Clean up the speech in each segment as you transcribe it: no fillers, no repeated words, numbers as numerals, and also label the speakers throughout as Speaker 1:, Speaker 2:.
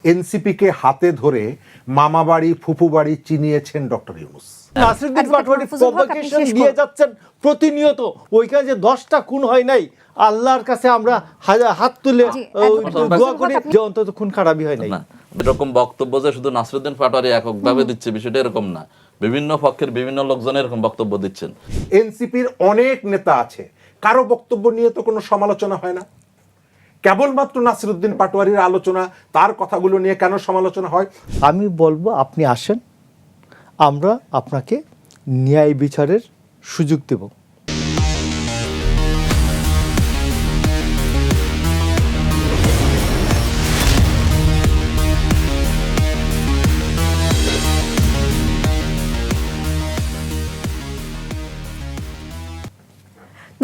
Speaker 1: এনসিপিকে হাতে ধরে মামা বাড়ি ফুফু বাড়ি চিনিয়েছেন ডক্টর ইউনূস।
Speaker 2: নাসিরুদ্দিন পাটোয়ারি প্রভোকেশন দিয়ে যাচ্ছেন প্রতিনিয়ত। ওইখানে যে 10টা খুন হয় নাই, আল্লাহর কাছে আমরা হাত তুলে দোয়া করি যে অন্তত খুন খারাপই হয় নাই।
Speaker 3: এরকম বক্তব্য যে শুধু নাসিরুদ্দিন পাটোয়ারি এককভাবে দিচ্ছে বিষয়টা এরকম না, বিভিন্ন পক্ষের বিভিন্ন লোকজন এরকম বক্তব্য দিচ্ছেন।
Speaker 1: এনসিপির অনেক নেতা আছে, কারো বক্তব্য নিয়ে তো কোনো সমালোচনা হয় না, কেবলমাত্র নাসিরুদ্দিন পাটোয়ারির আলোচনা, তার কথাগুলো নিয়ে কেন সমালোচনা হয়?
Speaker 2: আমি বলবো আপনি আসেন, আমরা আপনাকে ন্যায় বিচারের সুযোগ দেব।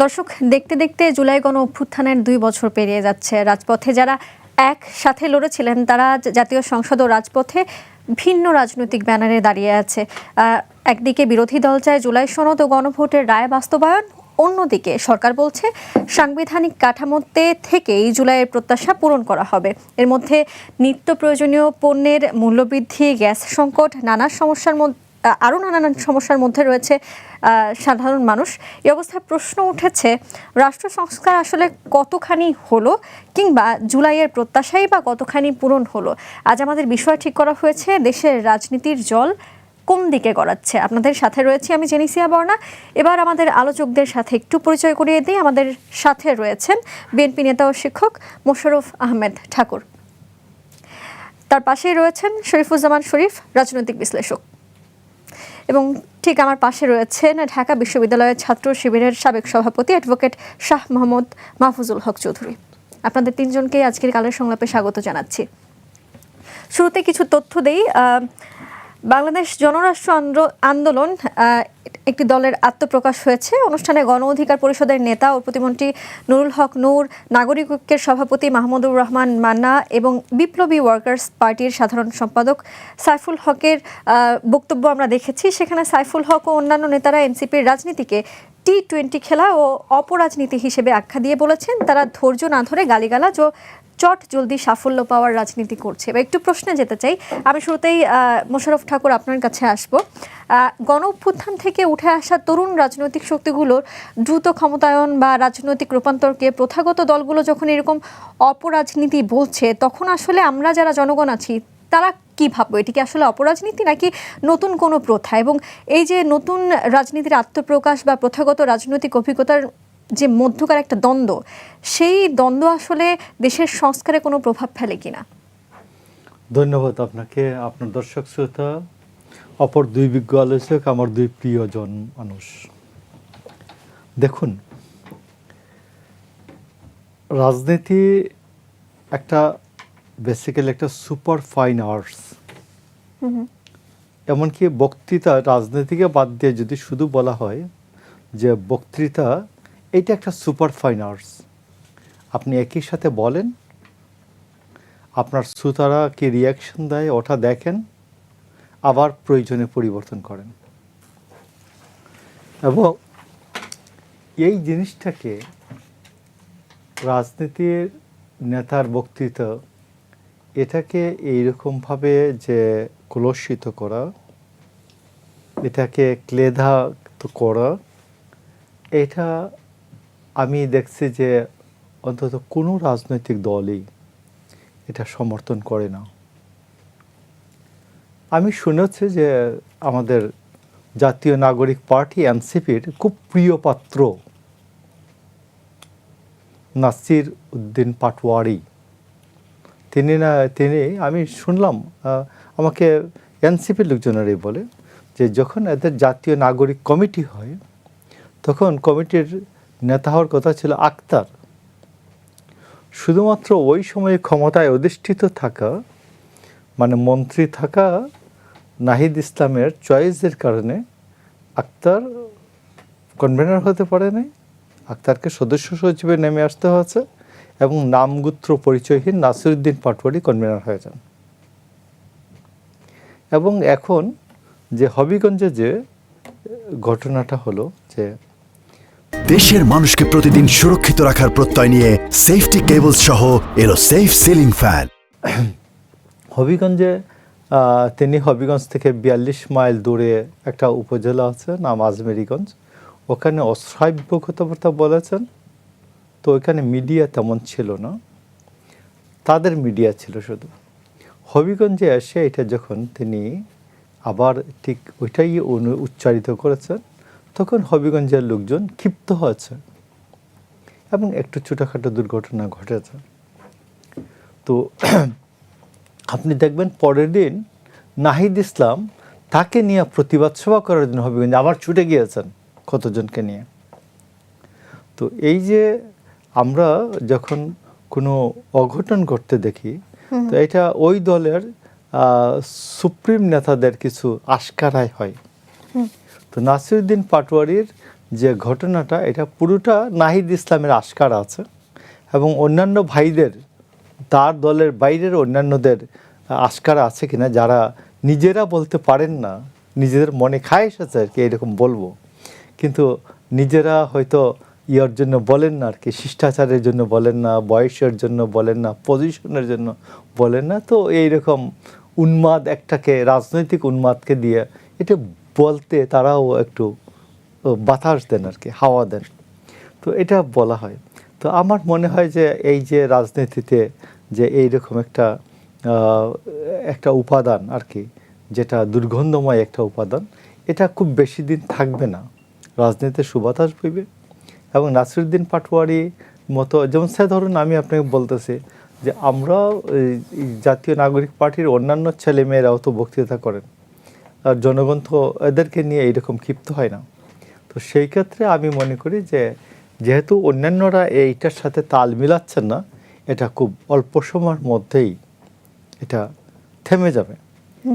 Speaker 4: দর্শক, দেখতে দেখতে জুলাই গণ অভ্যুত্থানের 2 বছর পেরিয়ে যাচ্ছে। রাজপথে যারা একসাথে লড়েছিলেন তারা জাতীয় সংসদ ও রাজপথে ভিন্ন রাজনৈতিক ব্যানারে দাঁড়িয়ে আছে। একদিকে বিরোধী দল চায় জুলাই সনদ ও গণভোটের রায় বাস্তবায়ন, অন্যদিকে সরকার বলছে সাংবিধানিক কাঠামোতে থেকেই জুলাইয়ের প্রত্যাশা পূরণ করা হবে। এর মধ্যে নিত্য প্রয়োজনীয় পণ্যের মূল্যবৃদ্ধি, গ্যাস সংকট, নানা সমস্যার মধ্যে রয়েছে সাধারণ মানুষ। এই অবস্থায় প্রশ্ন উঠেছে, রাষ্ট্র সংস্কার আসলে কতখানি হলো, কিংবা জুলাইয়ের প্রত্যাশাই বা কতখানি পূরণ হলো? আজ আমাদের বিষয় ঠিক করা হয়েছে দেশের রাজনীতির জল কোন দিকে গড়াচ্ছে। আপনাদের সাথে রয়েছে আমি জেনিসিয়া বর্ণা। এবার আমাদের আলোচকদের সাথে একটু পরিচয় করিয়ে দিই। আমাদের সাথে রয়েছেন বিএনপি নেতা ও শিক্ষক মোশাররফ আহমেদ ঠাকুর, তার পাশেই রয়েছেন শরীফুজ্জামান শরীফ, রাজনৈতিক বিশ্লেষক, এবং ঠিক আমার পাশে রয়েছেন ঢাকা বিশ্ববিদ্যালয়ের ছাত্র শিবিরের সাবেক সভাপতি অ্যাডভোকেট শাহ মোহাম্মদ মাহফুজুল হক চৌধুরী। আপনাদের তিনজনকেই আজকের কালের সংলাপে স্বাগত জানাচ্ছি। শুরুতে কিছু তথ্য দেই। বাংলাদেশ জনরাষ্ট্র আন্দোলন একটি দলের আত্মপ্রকাশ হয়েছে। অনুষ্ঠানে গণ অধিকার পরিষদের নেতা ও প্রতিমন্ত্রী নুরুল হক নূর, নাগরিক ঐক্যের সভাপতি মাহমুদুর রহমান মান্না এবং বিপ্লবী ওয়ার্কার্স পার্টির সাধারণ সম্পাদক সাইফুল হকের বক্তব্য আমরা দেখেছি। সেখানে সাইফুল হক ও অন্যান্য নেতারা এনসিপির রাজনীতিকে T20 খেলা ও অপরাজনীতি হিসেবে আখ্যা দিয়ে বলেছেন তারা ধৈর্য না ধরে গালিগালাজ ও চট জলদি সাফল্য পাওয়ার রাজনীতি করছে। এবার একটু প্রশ্নে যেতে চাই। আমি শুরুতেই মোশাররফ ঠাকুর আপনার কাছে আসব। গণ অভ্যুত্থান থেকে উঠে আসা তরুণ রাজনৈতিক শক্তিগুলোর দ্রুত ক্ষমতায়ন বা রাজনৈতিক রূপান্তরকে প্রথাগত দলগুলো যখন এরকম অপরাজনীতি বলছে, তখন আসলে আমরা যারা জনগণ আছি তারা কি ভাববো? এটি কি আসলে অপরাজনীতি নাকি নতুন কোনো প্রথা? এবং এই যে নতুন রাজনীতির আত্মপ্রকাশ বা প্রথাগত রাজনৈতিক অভিজ্ঞতার যে মধ্যকার একটা দ্বন্দ্ব, সেই দ্বন্দ্ব আসলে দেশের সংস্কারে কোনো প্রভাব ফেলে কিনা?
Speaker 2: ধন্যবাদ আপনাকে, আপনার দর্শক শ্রোতা, অপর দুই বিজ্ঞ আলোচক, আমার দুই প্রিয়জন মানুষ। দেখুন, রাজনীতি একটা বেসিক্যালি একটা সুপার ফাইন আর্টস। এমনকি বক্তৃতা, রাজনীতিকে বাদ দিয়ে যদি শুধু বলা হয় যে বক্তৃতা এটা একটা সুপার ফাইন আর্টস। আপনি একই সাথে বলেন, আপনার শ্রোতারা কি রিয়াকশন দেয় ওটা দেখেন, আবার প্রয়োজনে পরিবর্তন করেন। এবং এই জিনিসটাকে রাজনীতির নেতার বক্তৃতা, এটাকে এইরকমভাবে যে কলুষিত করা, এটাকে ক্লেধাক্ত করা, এটা আমি দেখছি যে অন্তত কোনো রাজনৈতিক দলই এটা সমর্থন করে না। আমি শুনেছি যে আমাদের জাতীয় নাগরিক পার্টি এনসিপির খুব প্রিয় পাত্র নাসির উদ্দিন পাটোয়ারি, তিনি আমি শুনলাম, আমাকে এনসিপির লোকজনেরাই বলে যে যখন এদের জাতীয় নাগরিক কমিটি হয় তখন কমিটির নেতা হওয়ার কথা ছিল আক্তার। শুধুমাত্র ওই সময়ে ক্ষমতায় অধিষ্ঠিত থাকা, মানে মন্ত্রী থাকা নাহিদ ইসলামের চয়েসের কারণে আক্তার কনভেনার হতে পারে নাই, আক্তারকে সদস্য সচিবে নেমে আসতে হয়েছে এবং নামগোত্র পরিচয়হীন নাসিরুদ্দিন পাটোয়ারি কনভেনার হয়ে যান। এবং এখন যে হবিগঞ্জে যে ঘটনাটা হলো, যে
Speaker 5: দেশের মানুষকে প্রতিদিন সুরক্ষিত রাখার প্রত্যয় নিয়ে সেফটি কেবলস সহ এলো সেফ সিলিং ফ্যান।
Speaker 2: হবিগঞ্জে তিনি হবিগঞ্জ থেকে 42 মাইল দূরে একটা উপজেলা আছে নাম আজমেরিগঞ্জ, ওখানে অশ্রাব্য কথাবার্তা বলেছেন। তো ওইখানে মিডিয়া তেমন ছিল না, তাদের মিডিয়া ছিল শুধু। হবিগঞ্জে এসে এটা যখন তিনি আবার ঠিক ওইটাই উচ্চারিত করেছেন, তখন হবিগঞ্জের লোকজন ক্ষিপ্ত হয়েছে এবং একটু ছোটোখাটো দুর্ঘটনা ঘটেছে। তো আপনি দেখবেন পরের দিন নাহিদ ইসলাম তাকে নিয়ে প্রতিবাদ সভা করার জন্য হবিগঞ্জে আবার ছুটে গিয়েছেন কতজনকে নিয়ে। তো এই যে আমরা যখন কোনো অঘটন ঘটতে দেখি, তো এটা ওই দলের সুপ্রিম নেতাদের কিছু আশকারাই হয়। তো নাসিরউদ্দিন পাটোয়ারির যে ঘটনাটা, এটা পুরোটা নাহিদ ইসলামের আশকার আছে এবং অন্যান্য ভাইদের, তার দলের বাইরের অন্যান্যদের আশকারা আছে কিনা, যারা নিজেরা বলতে পারেন না, নিজেদের মনে খায় এসেছে আর কি এরকম বলবো, কিন্তু নিজেরা হয়তো ইয়ার জন্য বলেন না আর কি, শিষ্টাচারের জন্য বলেন না, বয়সের জন্য বলেন না, পজিশনের জন্য বলেন না। তো এইরকম উন্মাদ একটাকে, রাজনৈতিক উন্মাদকে দিয়ে এটা বলতে তারাও একটু বাতাস দেন আর কি, হাওয়া দেন। তো এটা বলা হয়। তো আমার মনে হয় যে এই যে রাজনীতিতে যে এইরকম একটা উপাদান আর কি, যেটা দুর্গন্ধময় একটা উপাদান, এটা খুব বেশি দিন থাকবে না, রাজনীতিতে সুবাতাস বইবে। এবং নাসিরউদ্দিন পাটোয়ারি মতো, যেমন সে ধরুন আমি আপনাকে বলতেছি যে আমরা জাতীয় নাগরিক পার্টির অন্যান্য ছেলেমেয়েরাও তো বক্তৃতা করেন, আর জনগণ তো এদেরকে নিয়ে এইরকম ক্ষিপ্ত হয় না। তো সেই ক্ষেত্রে আমি মনে করি যে যেহেতু অন্যান্যরা এইটার সাথে তাল মিলাচ্ছেন না, এটা খুব অল্প সময়ের মধ্যেই এটা থেমে যাবে।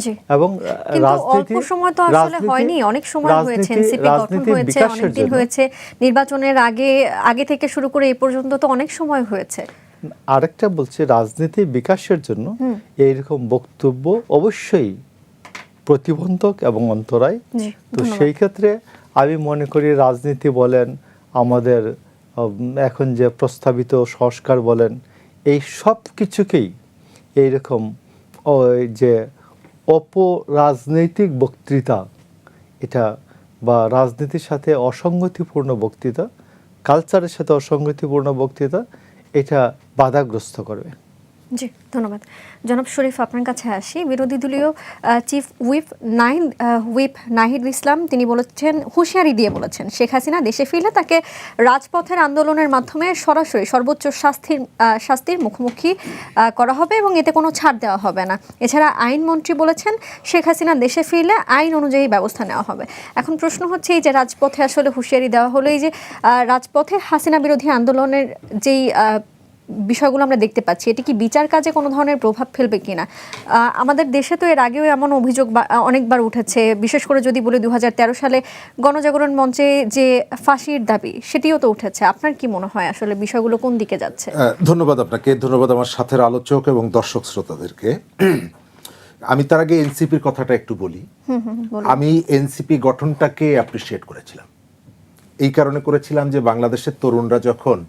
Speaker 4: জি,
Speaker 2: এবং
Speaker 4: কিন্তু অল্প সময় তো আসলে হয়নি, অনেক সময় হয়েছে, এনসিপি গঠন হয়েছে, অনেক দিন হয়েছে, নির্বাচনের আগে থেকে শুরু করে এই পর্যন্ত তো অনেক সময় হয়েছে।
Speaker 2: আরেকটা বলছে, রাজনীতির বিকাশের জন্য এইরকম বক্তব্য অবশ্যই প্রতিবন্ধক এবং অন্তরায়। তো সেই ক্ষেত্রে আমি মনে করি রাজনীতি বলেন, আমাদের এখন যে প্রস্তাবিত সংস্কার বলেন, এই সব কিছুকেই এইরকম যে অপরাজনৈতিক বক্তৃতা, এটা বা রাজনীতির সাথে অসঙ্গতিপূর্ণ বক্তৃতা, কালচারের সাথে অসঙ্গতিপূর্ণ বক্তৃতা, এটা বাধাগ্রস্ত করবে।
Speaker 4: জি, ধন্যবাদ। জনাব শরীফ, আপনার কাছে আসি। বিরোধী দলীয় চিফ হুইপ নাহিদ ইসলাম তিনি বলেছেন, হুঁশিয়ারি দিয়ে বলেছেন, শেখ হাসিনা দেশে ফিরলে তাকে রাজপথের আন্দোলনের মাধ্যমে সরাসরি সর্বোচ্চ শাস্তির মুখোমুখি করা হবে এবং এতে কোনো ছাড় দেওয়া হবে না। এছাড়া আইনমন্ত্রী বলেছেন, শেখ হাসিনা দেশে ফিরলে আইন অনুযায়ী ব্যবস্থা নেওয়া হবে। এখন প্রশ্ন হচ্ছে, এই যে রাজপথে আসলে হুঁশিয়ারি দেওয়া হলো, এই যে রাজপথে হাসিনা বিরোধী আন্দোলনের যেই বিষয়গুলো আমরা দেখতে পাচ্ছি, এটি কি বিচার কাজে কোনো ধরনের প্রভাব ফেলবে কিনা? আমাদের দেশে তো এর আগেও এমন অভিযোগ অনেকবার উঠেছে, বিশেষ করে যদি বলি 2013 সালে গণজাগরণ মঞ্চে যে ফাঁসির দাবি, সেটিও তো উঠেছে। আপনার কি মনে হয় আসলে বিষয়গুলো কোন দিকে যাচ্ছে?
Speaker 1: ধন্যবাদ আপনাকে, ধন্যবাদ আমার সাথের আলোচক এবং দর্শক শ্রোতাদেরকে। আমি তার আগে এনসিপির কথাটা একটু বলি। আমি এনসিপি গঠনটাকে অ্যাপ্রিসিয়েট করেছিলাম, এই কারণে করেছিলাম যে বাংলাদেশের তরুণরা যখন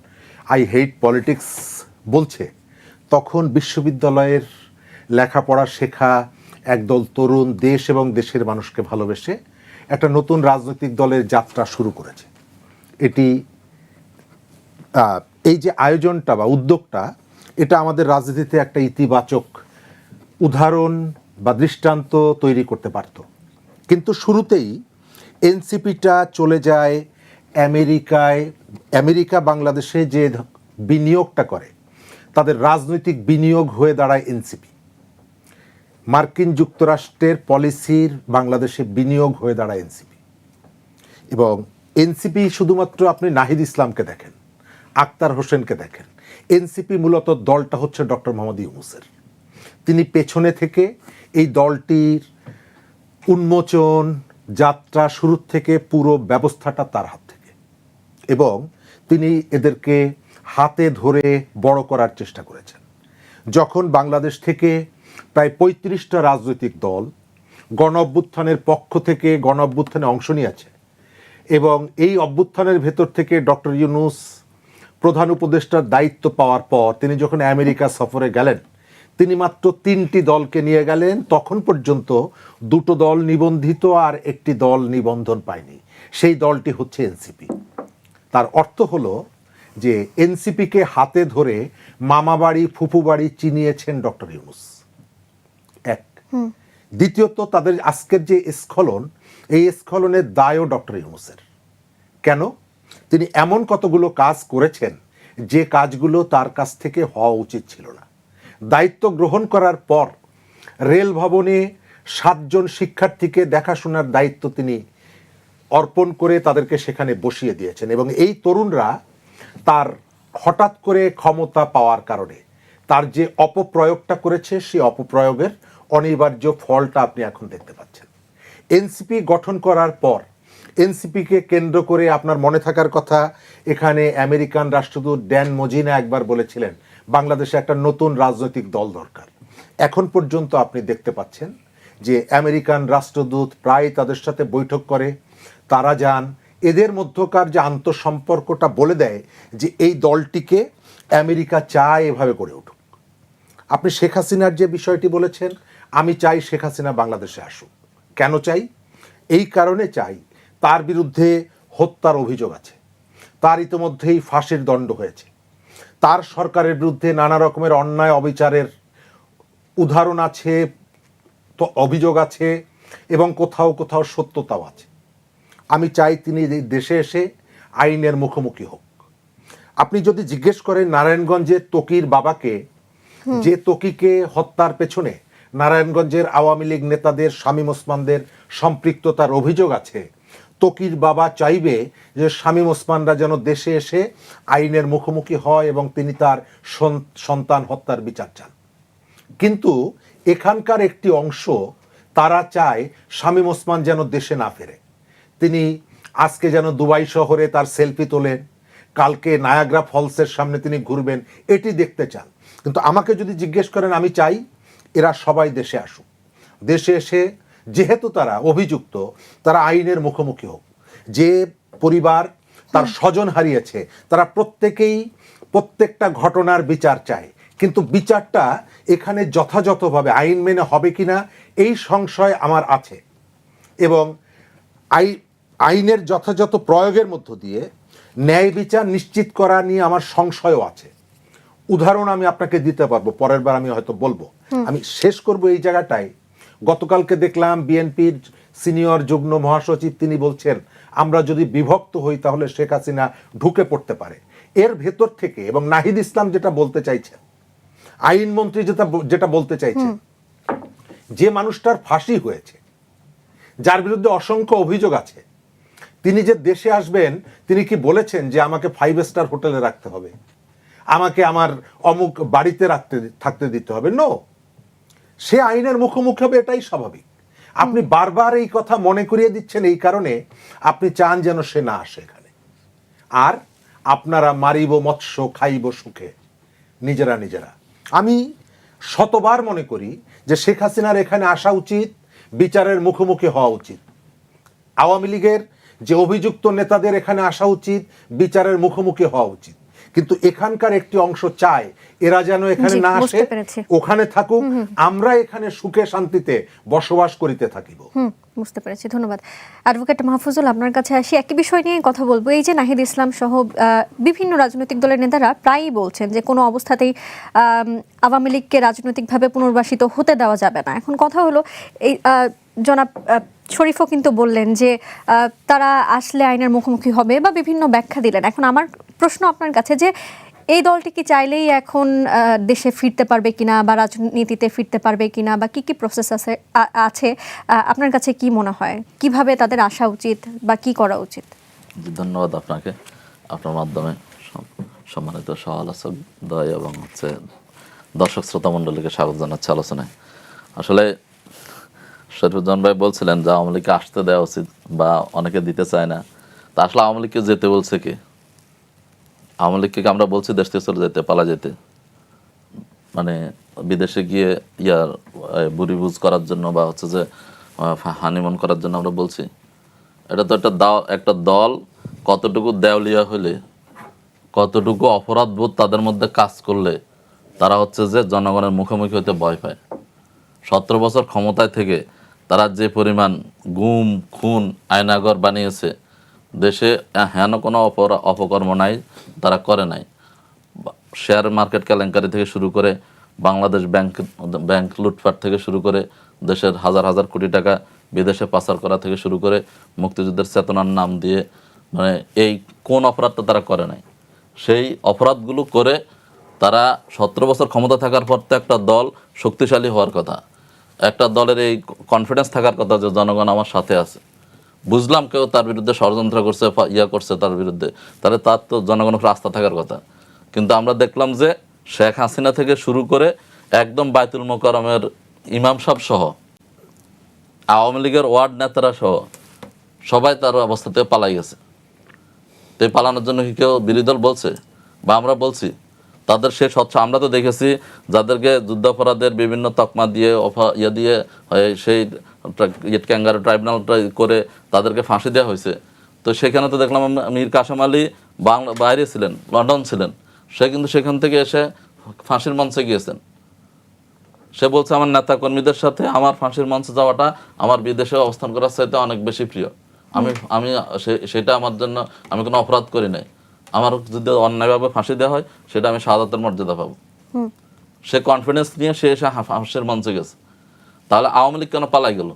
Speaker 1: আই হেট পলিটিক্স বলছে, তখন বিশ্ববিদ্যালয়ের লেখাপড়া শেখা একদল তরুণ দেশ এবং দেশের মানুষকে ভালোবেসে একটা নতুন রাজনৈতিক দলের যাত্রা শুরু করেছে। এটি এই যে আয়োজনটা বা উদ্যোগটা, এটা আমাদের রাজনীতিতে একটা ইতিবাচক উদাহরণ বা দৃষ্টান্ত তৈরি করতে পারত। কিন্তু শুরুতেই এনসিপিটা চলে যায় আমেরিকা বাংলাদেশে যে বিনিয়োগটা করে, তাদের রাজনৈতিক বিনিয়োগ হয়ে দাঁড়ায় এনসিপি। মার্কিন যুক্তরাষ্ট্রের পলিসির বাংলাদেশে বিনিয়োগ হয়ে দাঁড়ায় এনসিপি। এবং এনসিপি শুধুমাত্র আপনি নাহিদ ইসলামকে দেখেন, আক্তার হোসেনকে দেখেন, এনসিপি মূলত দলটা হচ্ছে ডক্টর মোহাম্মদ ইউনূসের। তিনি পেছনে থেকে এই দলটির উন্মোচন যাত্রা শুরু থেকে পুরো ব্যবস্থাটা তার হাত থেকে, এবং তিনি এদেরকে হাতে ধরে বড় করার চেষ্টা করেছেন। যখন বাংলাদেশ থেকে প্রায় 35টা রাজনৈতিক দল গণ অভ্যুত্থানের পক্ষ থেকে গণ অভ্যুত্থানে অংশ নিয়েছে, এবং এই অভ্যুত্থানের ভেতর থেকে ডক্টর ইউনূস প্রধান উপদেষ্টার দায়িত্ব পাওয়ার পর তিনি যখন আমেরিকা সফরে গেলেন, তিনি মাত্র 3টি দলকে নিয়ে গেলেন। তখন পর্যন্ত 2টো দল নিবন্ধিত আর একটি দল নিবন্ধন পায়নি, সেই দলটি হচ্ছে এনসিপি। তার অর্থ হলো যে এনসিপিকে হাতে ধরে মামাবাড়ি ফুফুবাড়ি চিনিয়েছেন ডক্টর ইউনূস, এক। দ্বিতীয়ত, তাদের আজকের যে স্খলন, এই স্খলনের দায়ও ডক্টর ইউনূসের। কেন? তিনি এমন কতগুলো কাজ করেছেন যে কাজগুলো তার কাছ থেকে হওয়া উচিত ছিল না। দায়িত্ব গ্রহণ করার পর রেল ভবনে 7 জন শিক্ষার্থীকে দেখাশোনার দায়িত্ব তিনি অর্পণ করে তাদেরকে সেখানে বসিয়ে দিয়েছেন, এবং এই তরুণরা তার হঠাৎ করে ক্ষমতা পাওয়ার কারণে তার যে অপপ্রয়োগটা করেছে, সেই অপপ্রয়োগের অনিবার্য ফলটা আপনি এখন দেখতে পাচ্ছেন। এনসিপি গঠন করার পর এনসিপিকে কেন্দ্র করে আপনার মনে থাকার কথা, এখানে আমেরিকান রাষ্ট্রদূত ড্যান মজিনা একবার বলেছিলেন বাংলাদেশে একটা নতুন রাজনৈতিক দল দরকার। এখন পর্যন্ত আপনি দেখতে পাচ্ছেন যে আমেরিকান রাষ্ট্রদূত প্রায় তাদের সাথে বৈঠক করে, তারা যান, এদের মধ্যকার যে আন্তঃসম্পর্কটা বলে দেয় যে এই দলটিকে আমেরিকা চায় এভাবে গড়ে উঠুক। আপনি শেখ হাসিনার যে বিষয়টি বলেছেন, আমি চাই শেখ হাসিনা বাংলাদেশে আসুক। কেন চাই? এই কারণে চাই, তার বিরুদ্ধে হত্যার অভিযোগ আছে, তার ইতিমধ্যেই ফাঁসির দণ্ড হয়েছে, তার সরকারের বিরুদ্ধে নানা রকমের অন্যায় অবিচারের উদাহরণ আছে, তো অভিযোগ আছে, এবং কোথাও কোথাও সত্যতাও আছে। আমি চাই তিনি দেশে এসে আইনের মুখোমুখি হোক। আপনি যদি জিজ্ঞেস করেন নারায়ণগঞ্জের তকির বাবাকে, যে তকিকে হত্যার পেছনে নারায়ণগঞ্জের আওয়ামী লীগ নেতাদের, শামীম ওসমানদের সম্পৃক্ততার অভিযোগ আছে, তকির বাবা চাইবে যে শামীম ওসমানরা যেন দেশে এসে আইনের মুখোমুখি হয় এবং তিনি তার সন্তান হত্যার বিচার চান। কিন্তু এখানকার একটি অংশ তারা চায় শামীম ওসমান যেন দেশে না ফেরে। তিনি আজকে যেন দুবাই শহরে তার সেলফি তোলেন, কালকে নায়াগ্রা ফলসের সামনে তিনি ঘুরবেন, এটি দেখতে চান। কিন্তু আমাকে যদি জিজ্ঞেস করেন, আমি চাই এরা সবাই দেশে আসুক, দেশে এসে যেহেতু তারা অভিযুক্ত, তারা আইনের মুখোমুখি হোক। যে পরিবার তার স্বজন হারিয়েছে, তারা প্রত্যেকটা ঘটনার বিচার চায়, কিন্তু বিচারটা এখানে যথাযথভাবে আইন মেনে হবে কিনা এই সংশয় আমার আছে, এবং আইনের যথাযথ প্রয়োগের মধ্য দিয়ে ন্যায় বিচার নিশ্চিত করা নিয়ে আমার সংশয়ও আছে। উদাহরণ আমি আপনাকে দিতে পারবো, পরের বার আমি হয়তো বলবো। আমি শেষ করব এই জায়গাটায়। গতকালকে দেখলাম বিএনপির সিনিয়র যুগ্ম মহাসচিব তিনি বলছেন, আমরা যদি বিভক্ত হই তাহলে শেখ হাসিনা ঢুকে পড়তে পারে। এর ভেতর থেকে, এবং নাহিদ ইসলাম যেটা বলতে চাইছেন, আইনমন্ত্রী যেটা বলতে চাইছেন, যে মানুষটার ফাঁসি হয়েছে, যার বিরুদ্ধে অসংখ্য অভিযোগ আছে, তিনি যে দেশে আসবেন, তিনি কি বলেছেন যে আমাকে 5 স্টার হোটেলে রাখতে হবে, আমাকে আমার অমুক বাড়িতে থাকতে দিতে হবে? নো, সে আইনের মুখোমুখি হবে, এটাই স্বাভাবিক। আপনি বারবার এই কথা মনে করিয়ে দিচ্ছেন, এই কারণে আপনি চান যেন সে না আসে এখানে। আর আপনারা মারিব মৎস্য, খাইব সুখে, নিজেরা। আমি শতবার মনে করি যে শেখ হাসিনার এখানে আসা উচিত, বিচারের মুখোমুখি হওয়া উচিত। আওয়ামী লীগের যে অভিযুক্ত নেতাদের এখানে আসা উচিত, বিচারের মুখোমুখি হওয়া উচিত। কিন্তু এখানকার একটি অংশ চায় এরা যেন এখানে না আসে, ওখানে থাকুক, আমরা এখানে সুখে শান্তিতে বসবাস করিতে থাকিব।
Speaker 4: বুঝতে পেরেছি, ধন্যবাদ। অ্যাডভোকেট মাহফুজুল, আপনার কাছে আসি, একই বিষয় নিয়ে কথা বলবো। এই যে নাহিদ ইসলাম সহ বিভিন্ন রাজনৈতিক দলের নেতারা প্রায়ই বলছেন যে কোনো অবস্থাতেই আওয়ামী লীগকে রাজনৈতিকভাবে পুনর্বাসিত হতে দেওয়া যাবে না। এখন কথা হলো, এই জনাব শরীফও কিন্তু বললেন যে তারা আসলে আইনের মুখোমুখি হবে, বা বিভিন্ন ব্যাখ্যা দিলেন। এখন আমার প্রশ্ন আপনার কাছে যে এই দলটি কি চাইলেই এখন দেশে ফিরতে পারবে কিনা, বা রাজনীতিতে ফিরতে পারবে কিনা, বা কি কি প্রসেস আছে আপনার কাছে কি মনে হয়, কিভাবে তাদের আসা উচিত বা কি করা উচিত?
Speaker 3: ধন্যবাদ আপনাকে, আপনার মাধ্যমে সম্মানিত সহ-আলোচক দয় এবং দর্শক শ্রোতা মণ্ডলীকে স্বাগত জানাচ্ছি আলোচনায়। আসলে শরীফুজ্জামান ভাই বলছিলেন যে আওয়ামী লীগকে আসতে দেওয়া উচিত, বা অনেকে দিতে চায় না। তা আসলে আওয়ামী লীগকে যেতে বলছে কে? আওয়ামী লীগকে আমরা বলছি দেশ থেকে চলে যেতে, পালা যেতে, মানে বিদেশে গিয়ে বুড়িভুজ করার জন্য, বা যে হানিমুন করার জন্য আমরা বলছি? এটা তো একটা দল কতটুকু দেওলিয়া হলে, কতটুকু অপরাধবোধ তাদের মধ্যে কাজ করলে তারা হচ্ছে যে জনগণের মুখোমুখি হতে ভয় পায়। 17 বছর ক্ষমতায় থেকে তারা যে পরিমাণ গুম খুন আয়নাঘর বানিয়েছে, দেশে হেন কোনো অপকর্ম নাই তারা করে নাই। শেয়ার মার্কেট কেলেঙ্কারি থেকে শুরু করে বাংলাদেশ ব্যাংক লুটপাট থেকে শুরু করে দেশের হাজার হাজার কোটি টাকা বিদেশে পাচার করা থেকে শুরু করে মুক্তিযুদ্ধের চেতনার নাম দিয়ে মানে এই কোন অপরাধটা তারা করে নাই। সেই অপরাধগুলো করে তারা 17 বছর ক্ষমতা থাকার পর তো একটা দল শক্তিশালী হওয়ার কথা, একটা দলের এই কনফিডেন্স থাকার কথা যে জনগণ আমার সাথে আছে। বুঝলাম কেউ তার বিরুদ্ধে ষড়যন্ত্র করছে, করছে তার বিরুদ্ধে, তাহলে তার তো জনগণের উপর আস্থা থাকার কথা। কিন্তু আমরা দেখলাম যে শেখ হাসিনা থেকে শুরু করে একদম বায়তুল মোকাররমের ইমাম সাহেব সহ আওয়ামী লীগের ওয়ার্ড নেতারা সহ সবাই তার অবস্থা থেকে পালাই গেছে। তো এই পালানোর জন্য কি কেউ বিরোধী দল বলছে বা আমরা বলছি? তাদের সে স্বচ্ছ আমরা তো দেখেছি যাদেরকে যুদ্ধাপরাধের বিভিন্ন তকমা দিয়ে দিয়ে সেই ক্যাঙ্গারু ট্রাইব্যুনাল করে তাদেরকে ফাঁসি দেওয়া হয়েছে। তো সেখানে তো দেখলাম মীর কাসেম আলী বাইরে ছিলেন, লন্ডন ছিলেন, সে কিন্তু সেখান থেকে এসে ফাঁসির মঞ্চে গিয়েছেন। সে বলছে আমার নেতা কর্মীদের সাথে আমার ফাঁসির মঞ্চে যাওয়াটা আমার বিদেশে অবস্থান করার চাইতে অনেক বেশি প্রিয়। আমি সেটা আমার জন্য আমি কোনো অপরাধ করি নাই, আমার যদি অন্যায়ভাবে ফাঁসি দেওয়া হয় সেটা আমি শাহাদাতের মর্যাদা পাবো। সে কনফিডেন্স নিয়ে সে এসে ফাঁসির মঞ্চে গেছে। তাহলে আওয়ামী লীগ কেন পালাই গেল?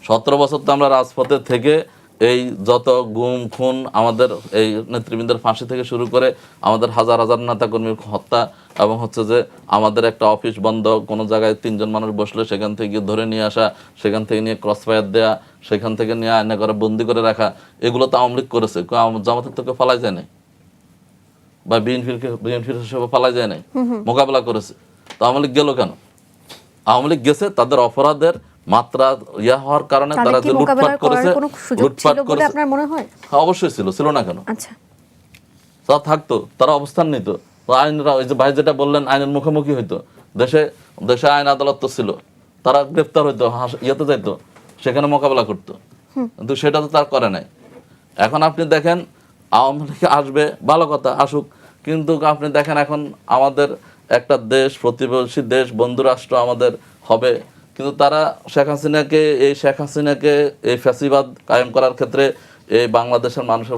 Speaker 3: 17 বছর তো আমরা রাজপথে থেকে এই যত গুম খুন আমাদের এই নেতৃবৃন্দের ফাঁসি থেকে শুরু করে আমাদের হাজার হাজার নেতা কর্মীর হত্যা এবং হচ্ছে যে আমাদের একটা অফিস বন্ধ, কোনো জায়গায় 3 জন মানুষ বসলে সেখান থেকে গিয়ে ধরে নিয়ে আসা, সেখান থেকে নিয়ে ক্রস ফায়ার দেওয়া, সেখান থেকে নিয়ে আয়না করে বন্দি করে রাখা, এগুলো তো আওয়ামী লীগ করেছে। জামাতের থেকে ফালাই যায় নাই বা বিএনপির হিসেবে ফালাই যায় নাই, মোকাবেলা করেছে। তো আওয়ামী লীগ গেল কেন? আওয়ামী লীগ গেছে তাদের অপরাধের মাত্রা হওয়ার কারণে তারা যে লুটপাট করেছে, লুটপাট করেছে।
Speaker 4: আপনার মনে হয়?
Speaker 3: অবশ্যই ছিল না কেন?
Speaker 4: আচ্ছা,
Speaker 3: তারা থাকতো, তারা অবস্থান নিত, আইনরা ওই যে ভাই যেটা বললেন আইনের মুখোমুখি হইতো, দেশে আইন আদালত তো ছিল, তারা গ্রেফতার হইতো, ইয়েতে যাইতো, সেখানে মোকাবেলা করতো। কিন্তু সেটা তো তার করে নাই। এখন আপনি দেখেন আওয়ামী লীগ আসবে, ভালো কথা, আসুক, কিন্তু আপনি দেখেন এখন আমাদের একটা দেশ, প্রতিবেশী দেশ, বন্ধু রাষ্ট্র আমাদের হবে, কিন্তু তারা শেখ হাসিনাকে এই ফ্যাসিবাদ কায়েম করার ক্ষেত্রে এই বাংলাদেশের মানুষের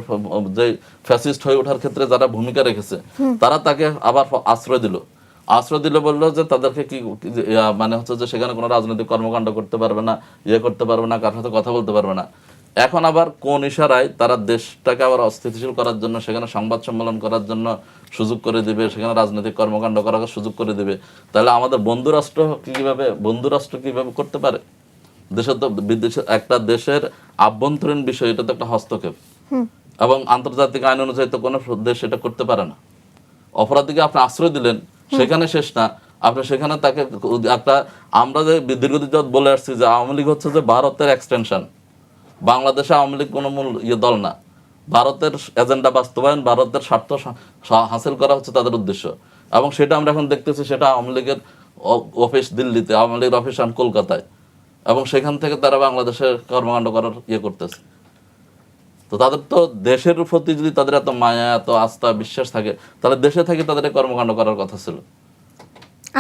Speaker 3: যে ফ্যাসিস্ট হয়ে ওঠার ক্ষেত্রে যারা ভূমিকা রেখেছে তারা তাকে আবার আশ্রয় দিল বললো যে তাদেরকে কি মানে হচ্ছে যে সেখানে কোনো রাজনৈতিক কর্মকাণ্ড করতে পারবে না, করতে পারবে না, কার সাথে কথা বলতে পারবে না। এখন আবার কোন ইশারায় তারা দেশটাকে আবার অস্থিতিশীল করার জন্য সেখানে সংবাদ সম্মেলন করার জন্য সুযোগ করে দিবে, সেখানে রাজনৈতিক কর্মকাণ্ড করার সুযোগ করে দিবে। তাহলে আমাদের বন্ধু রাষ্ট্র কিভাবে করতে পারে? দেশে তো বিদেশে একটা দেশের আভ্যন্তরীণ বিষয়, এটা তো একটা হস্তক্ষেপ, এবং আন্তর্জাতিক আইন অনুযায়ী তো কোনো দেশ এটা করতে পারে না। অপরাধীকে আপনি আশ্রয় দিলেন, সেখানে শেষ না, আপনি সেখানে তাকে একটা, আমরা যে দীর্ঘদিন যাবত বলে আসছি যে আওয়ামী লীগ হচ্ছে যে ভারতের এক্সটেনশন। বাংলাদেশে আওয়ামী লীগ কোনো মূল দল না, ভারতের এজেন্ডা বাস্তবায়ন, ভারতের স্বার্থ হাসিল করা হচ্ছে তাদের উদ্দেশ্য। এবং সেটা আমরা এখন দেখতেছি, সেটা আওয়ামী লীগের অফিস দিল্লিতে, আওয়ামী লীগের অফিস কলকাতায়, এবং সেখান থেকে তারা বাংলাদেশের কর্মকাণ্ড করার করতেছে। তো তাদের তো দেশের প্রতি যদি তাদের এত মায়া, এত আস্থা, বিশ্বাস থাকে, তাহলে দেশে থেকে তাদের কর্মকাণ্ড করার কথা ছিল।